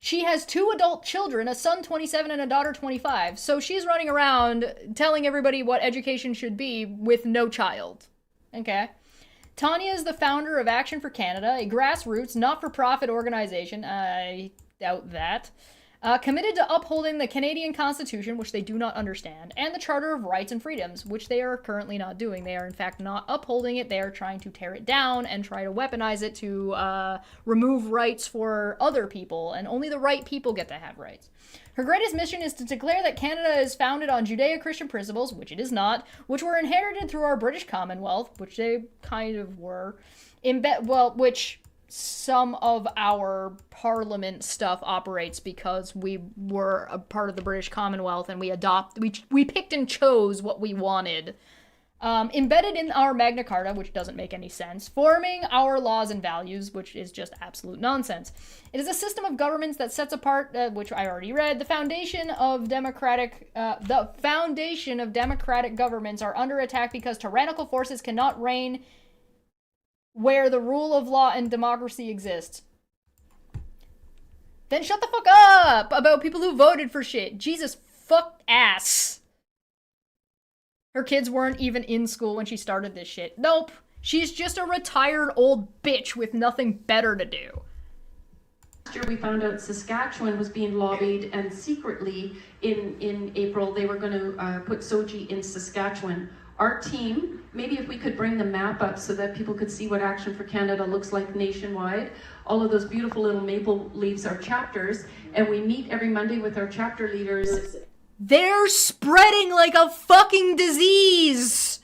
She has 2 adult children, a son 27 and a daughter 25. So she's running around telling everybody what education should be with no child. Okay. Tanya is the founder of Action for Canada, a grassroots, not-for-profit organization. I doubt that. Committed to upholding the Canadian Constitution, which they do not understand, and the Charter of Rights and Freedoms, which they are currently not doing. They are, in fact, not upholding it. They are trying to tear it down and try to weaponize it to remove rights for other people, and only the right people get to have rights. Her greatest mission is to declare that Canada is founded on Judeo-Christian principles, which it is not, which were inherited through our British Commonwealth, which they kind of were, which some of our parliament stuff operates because we were a part of the British Commonwealth and we picked and chose what we wanted. Embedded in our Magna Carta, which doesn't make any sense, forming our laws and values, which is just absolute nonsense. It is a system of governments that sets apart, which I already read, the foundation of democratic governments are under attack because tyrannical forces cannot reign where the rule of law and democracy exist. Then shut the fuck up about people who voted for shit. Jesus fuck ass. Her kids weren't even in school when she started this shit. Nope. She's just a retired old bitch with nothing better to do. Last year we found out Saskatchewan was being lobbied, and secretly in April they were going to put Soji in Saskatchewan. Our team, maybe if we could bring the map up so that people could see what Action for Canada looks like nationwide. All of those beautiful little maple leaves are chapters, and we meet every Monday with our chapter leaders. They're spreading like a fucking disease!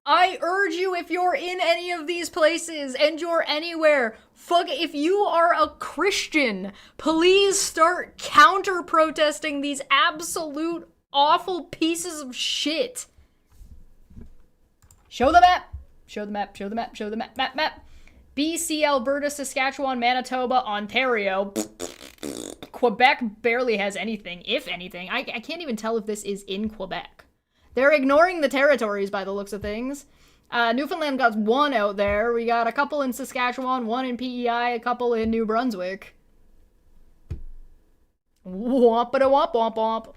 I urge you, if you're in any of these places and you're anywhere, if you are a Christian, please start counter-protesting these absolute awful pieces of shit. Show the map. Show the map, show the map, show the map, map. BC, Alberta, Saskatchewan, Manitoba, Ontario. Quebec barely has anything, if anything. I can't even tell if this is in Quebec. They're ignoring the territories by the looks of things. Newfoundland got 1 out there. We got a couple in Saskatchewan, 1 in PEI, a couple in New Brunswick. Womp-a-da-womp, womp, womp.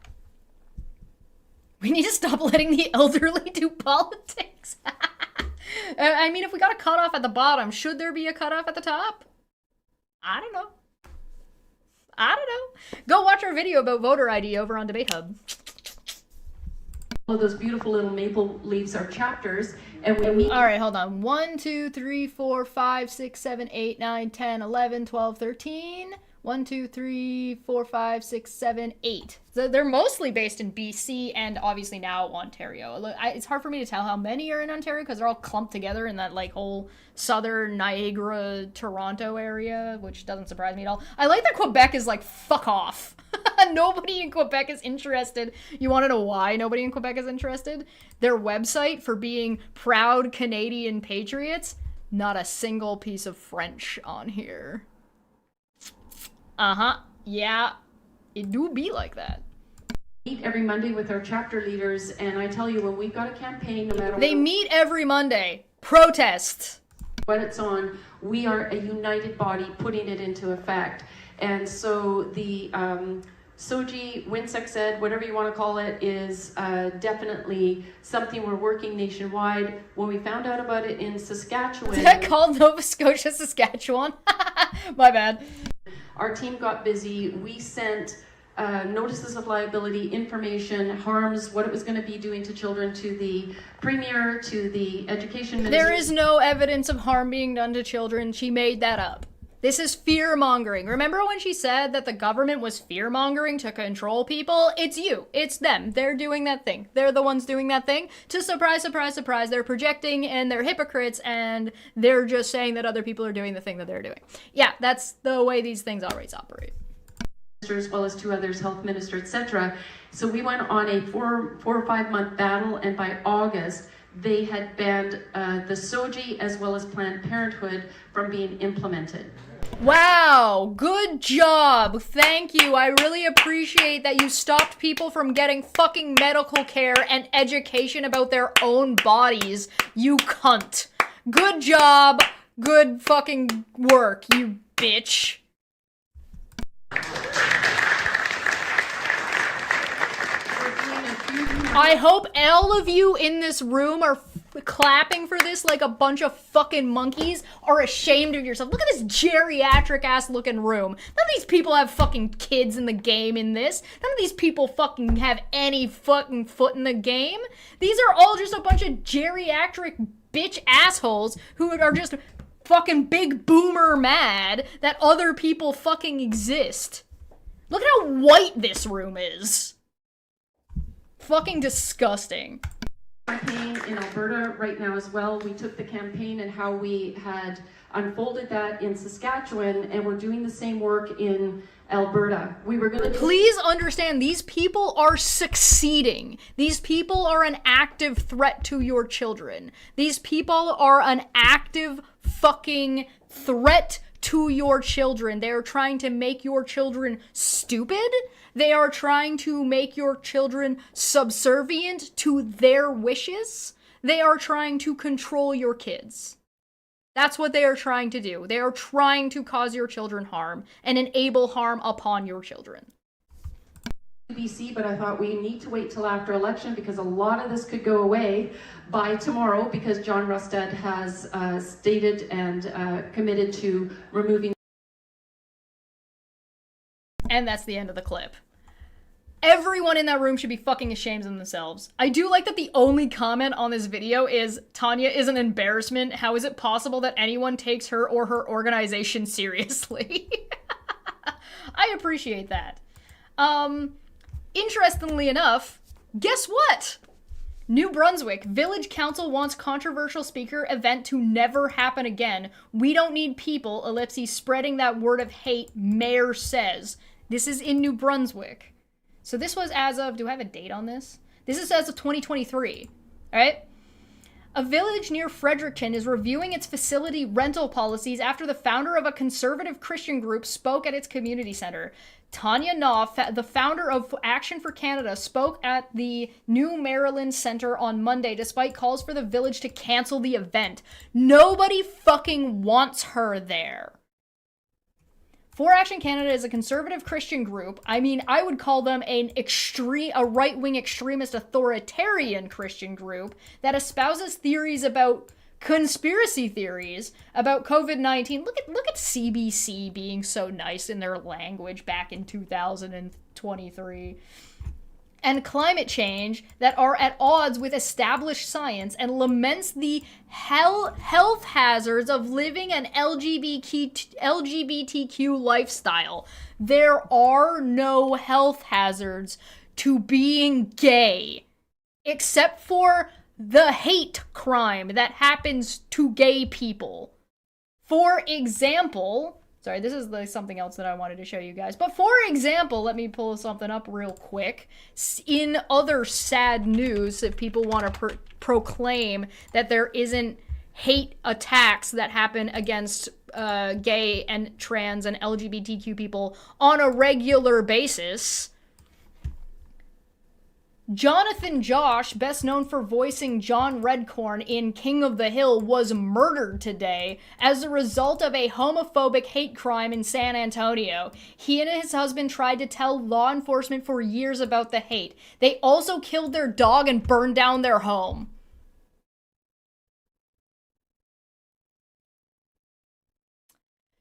We need to stop letting the elderly do politics. I mean, if we got a cutoff at the bottom, should there be a cutoff at the top? I don't know. Go watch our video about voter ID over on Debate Hub. All of those beautiful little maple leaves are chapters, and we meet. All right, hold on. 1, 2, 3, 4, 5, 6, 7, 8, 9, 10, 11, 12, 13. 1, 2, 3, 4, 5, 6, 7, 8. So they're mostly based in BC and obviously now Ontario. It's hard for me to tell how many are in Ontario because they're all clumped together in that like whole southern Niagara, Toronto area, which doesn't surprise me at all. I like that Quebec is like, fuck off. Nobody in Quebec is interested. You want to know why nobody in Quebec is interested? Their website for being proud Canadian patriots, not a single piece of French on here. Uh-huh. Yeah. It do be like that. Meet every Monday with our chapter leaders, and I tell you, when we've got a campaign, no matter They meet every Monday. Protest. what it's on, we are a united body putting it into effect. And so the SOGI, Winsex Ed, whatever you want to call it, is definitely something we're working nationwide. When we found out about it in Saskatchewan... Is that called Nova Scotia, Saskatchewan? My bad. Our team got busy. We sent notices of liability, information, harms, what it was going to be doing to children, to the Premier, to the Education Minister. There is no evidence of harm being done to children. She made that up. This is fear-mongering. Remember when she said that the government was fear-mongering to control people? It's you. It's them. They're doing that thing. They're the ones doing that thing. To surprise, surprise, surprise, they're projecting and they're hypocrites and they're just saying that other people are doing the thing that they're doing. Yeah, that's the way these things always operate. As well as two others, health minister, etc. So we went on a four or 5 month battle, and by August, they had banned the SOGI as well as Planned Parenthood from being implemented. Wow, good job. Thank you. I really appreciate that you stopped people from getting fucking medical care and education about their own bodies, you cunt. Good job. Good fucking work, you bitch. I hope all of you in this room are clapping for this like a bunch of fucking monkeys, are ashamed of yourself. Look at this geriatric ass looking room. None of these people have fucking kids in the game in this. None of these people fucking have any fucking foot in the game. These are all just a bunch of geriatric bitch assholes who are just fucking big boomer mad that other people fucking exist. Look at how white this room is. Fucking disgusting. Campaign in Alberta right now as well. We took the campaign and how we had unfolded that in Saskatchewan, and we're doing the same work in Alberta. We were going to... Please understand, these people are succeeding. These people are an active threat to your children. These people are an active fucking threat to your children. They are trying to make your children stupid. They are trying to make your children subservient to their wishes. They are trying to control your kids. That's what they are trying to do. They are trying to cause your children harm and enable harm upon your children. BC, but I thought we need to wait till after election because a lot of this could go away by tomorrow because John Rustad has stated and committed to removing. And that's the end of the clip. Everyone in that room should be fucking ashamed of themselves. I do like that the only comment on this video is, Tanya is an embarrassment. How is it possible that anyone takes her or her organization seriously? I appreciate that. Interestingly enough, guess what? New Brunswick, Village Council wants controversial speaker event to never happen again. We don't need people, ellipses, spreading that word of hate, mayor says. This is in New Brunswick. So this was as of, do I have a date on this? This is as of 2023, all right? A village near Fredericton is reviewing its facility rental policies after the founder of a conservative Christian group spoke at its community center. Tanya Knopf, the founder of Action for Canada, spoke at the New Maryland Center on Monday despite calls for the village to cancel the event. Nobody fucking wants her there. For Action Canada is a conservative Christian group. I mean, I would call them a right-wing extremist authoritarian Christian group that espouses theories about conspiracy theories about COVID-19. Look at CBC being so nice in their language back in 2023. And climate change that are at odds with established science and laments the health hazards of living an LGBTQ lifestyle. There are no health hazards to being gay, except for the hate crime that happens to gay people. For example... Sorry, this is like something else that I wanted to show you guys. But for example, let me pull something up real quick. In other sad news, if people want to proclaim that there isn't hate attacks that happen against gay and trans and LGBTQ people on a regular basis, Jonathan Josh, best known for voicing John Redcorn in King of the Hill, was murdered today as a result of a homophobic hate crime in San Antonio. He and his husband tried to tell law enforcement for years about the hate. They also killed their dog and burned down their home.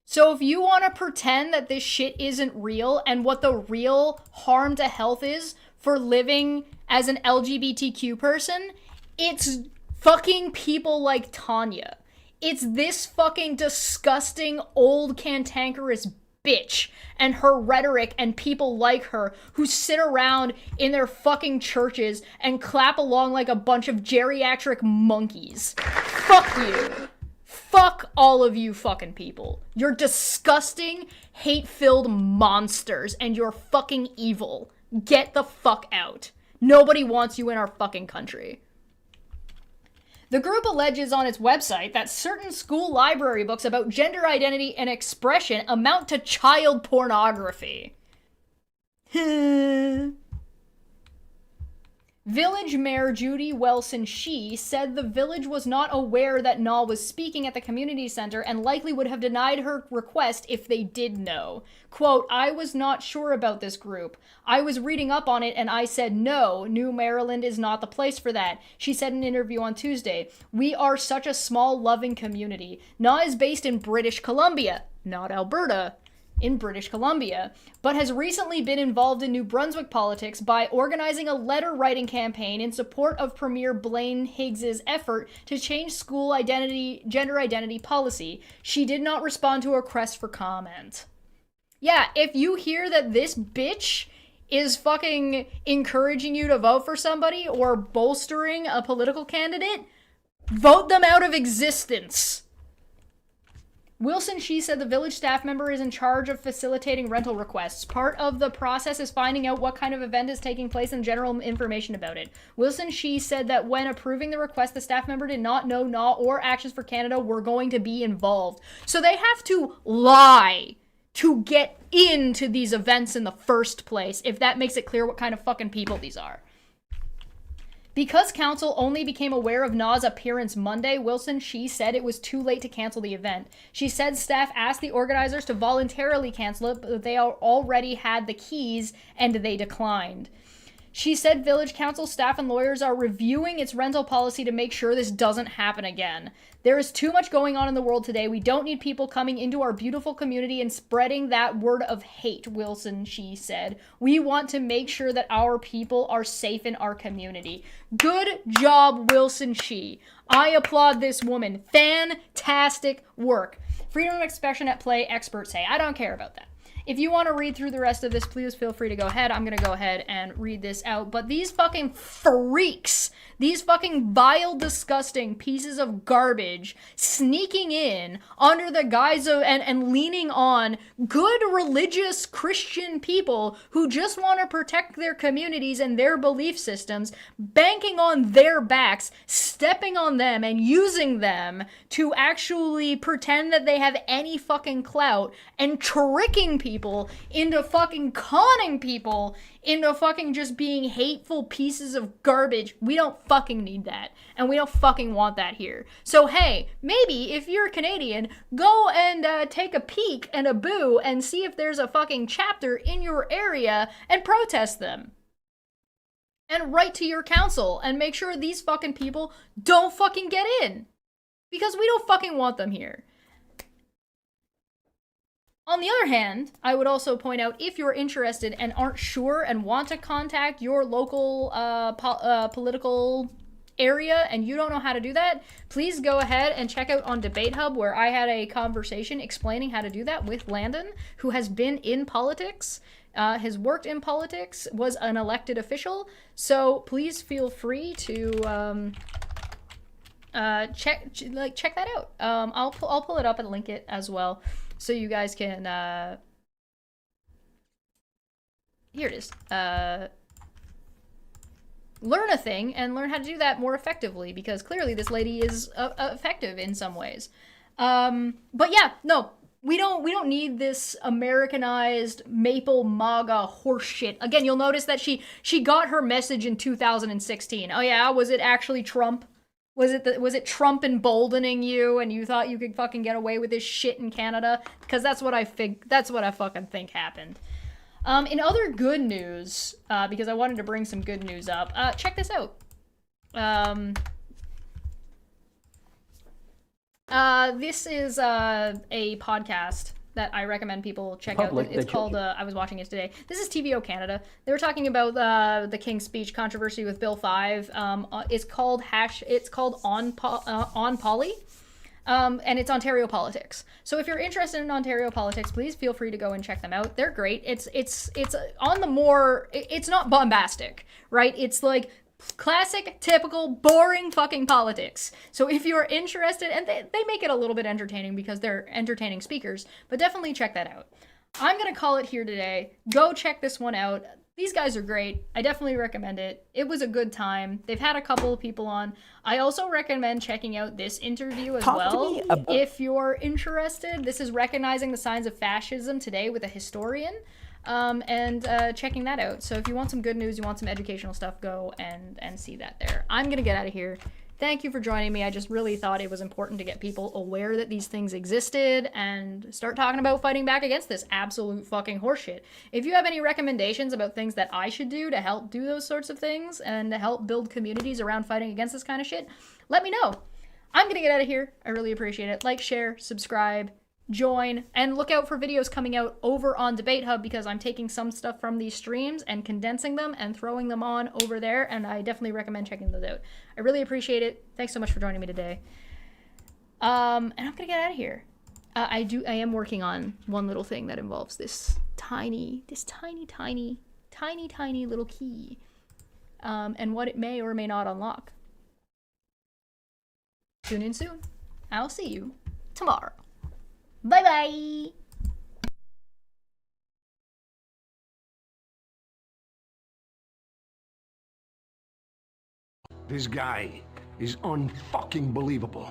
So if you want to pretend that this shit isn't real and what the real harm to health is for living as an LGBTQ person, it's fucking people like Tanya. It's this fucking disgusting old cantankerous bitch and her rhetoric and people like her who sit around in their fucking churches and clap along like a bunch of geriatric monkeys. Fuck you. Fuck all of you fucking people. You're disgusting, hate-filled monsters, and you're fucking evil. Get the fuck out. Nobody wants you in our fucking country. The group alleges on its website that certain school library books about gender identity and expression amount to child pornography. Village Mayor Judy Wilson-Shee said the village was not aware that Naw was speaking at the community center and likely would have denied her request if they did know. Quote, I was not sure about this group. I was reading up on it and I said no, New Maryland is not the place for that. She said in an interview on Tuesday, we are such a small, loving community. Naw is based in British Columbia, not Alberta. In British Columbia, but has recently been involved in New Brunswick politics by organizing a letter-writing campaign in support of Premier Blaine Higgs's effort to change school gender identity policy. She did not respond to a request for comment. Yeah, if you hear that this bitch is fucking encouraging you to vote for somebody or bolstering a political candidate, vote them out of existence. Wilson-Shee said the village staff member is in charge of facilitating rental requests. Part of the process is finding out what kind of event is taking place and general information about it. Wilson-Shee said that when approving the request, the staff member did not know Naw or Actions for Canada were going to be involved. So they have to lie to get into these events in the first place, if that makes it clear what kind of fucking people these are. Because council only became aware of Naw's appearance Monday, Wilson-Shee said it was too late to cancel the event. She said staff asked the organizers to voluntarily cancel it, but they already had the keys and they declined. She said village council staff and lawyers are reviewing its rental policy to make sure this doesn't happen again. There is too much going on in the world today. We don't need people coming into our beautiful community and spreading that word of hate, Wilson-Shee said. We want to make sure that our people are safe in our community. Good job, Wilson-Shee. I applaud this woman. Fantastic work. Freedom of expression at play, experts say. I don't care about that. If you want to read through the rest of this, please feel free to go ahead. I'm going to go ahead and read this out. But these fucking freaks, these fucking vile, disgusting pieces of garbage sneaking in under the guise of and leaning on good religious Christian people who just want to protect their communities and their belief systems, banking on their backs, stepping on them and using them to actually pretend that they have any fucking clout and tricking people into fucking conning people into fucking just being hateful pieces of garbage. We don't fucking need that. And we don't fucking want that here. So hey, maybe if you're Canadian, go and take a peek and a boo and see if there's a fucking chapter in your area and protest them. And write to your council and make sure these fucking people don't fucking get in. Because we don't fucking want them here. On the other hand, I would also point out, if you're interested and aren't sure and want to contact your local political area and you don't know how to do that, please go ahead and check out on Debate Hub, where I had a conversation explaining how to do that with Landon, who has been in politics, has worked in politics, was an elected official. So please feel free to check that out. I'll pull it up and link it as well. So you guys can, here it is, learn a thing and learn how to do that more effectively, because clearly this lady is effective in some ways. But yeah, no, We don't need this Americanized maple MAGA horseshit. Again, you'll notice that she got her message in 2016. Oh yeah, was it actually Trump? Was it Trump emboldening you and you thought you could fucking get away with this shit in Canada? Because that's what I fucking think happened. In other good news, because I wanted to bring some good news up, check this out. This is a podcast that I recommend people check out. It's called, I was watching it today. This is TVO Canada. They were talking about the King's Speech controversy with Bill 5. It's called On Poly. And it's Ontario politics. So if you're interested in Ontario politics, please feel free to go and check them out. They're great. It's on the more, it's not bombastic, right? It's like classic, typical, boring fucking politics. So if you're interested, and they make it a little bit entertaining because they're entertaining speakers, but definitely check that out. I'm gonna call it here today. Go check this one out. These guys are great. I definitely recommend it. It was a good time. They've had a couple of people on. I also recommend checking out this interview as well if you're interested. This is Recognizing the Signs of Fascism Today with a Historian. And checking that out. So if you want some good news, you want some educational stuff, go and see that there. I'm gonna get out of here. Thank you for joining me. I just really thought it was important to get people aware that these things existed and start talking about fighting back against this absolute fucking horseshit. If you have any recommendations about things that I should do to help do those sorts of things and to help build communities around fighting against this kind of shit, let me know. I'm gonna get out of here. I really appreciate it. Like, share, subscribe, join, and look out for videos coming out over on Debate Hub because I'm taking some stuff from these streams and condensing them and throwing them on over there, and I definitely recommend checking those out. I really appreciate it. Thanks so much for joining me today. And I'm gonna get out of here. I am working on one little thing that involves this tiny little key, and what it may or may not unlock. Tune in soon. I'll see you tomorrow. Bye-bye! This guy is unfucking believable.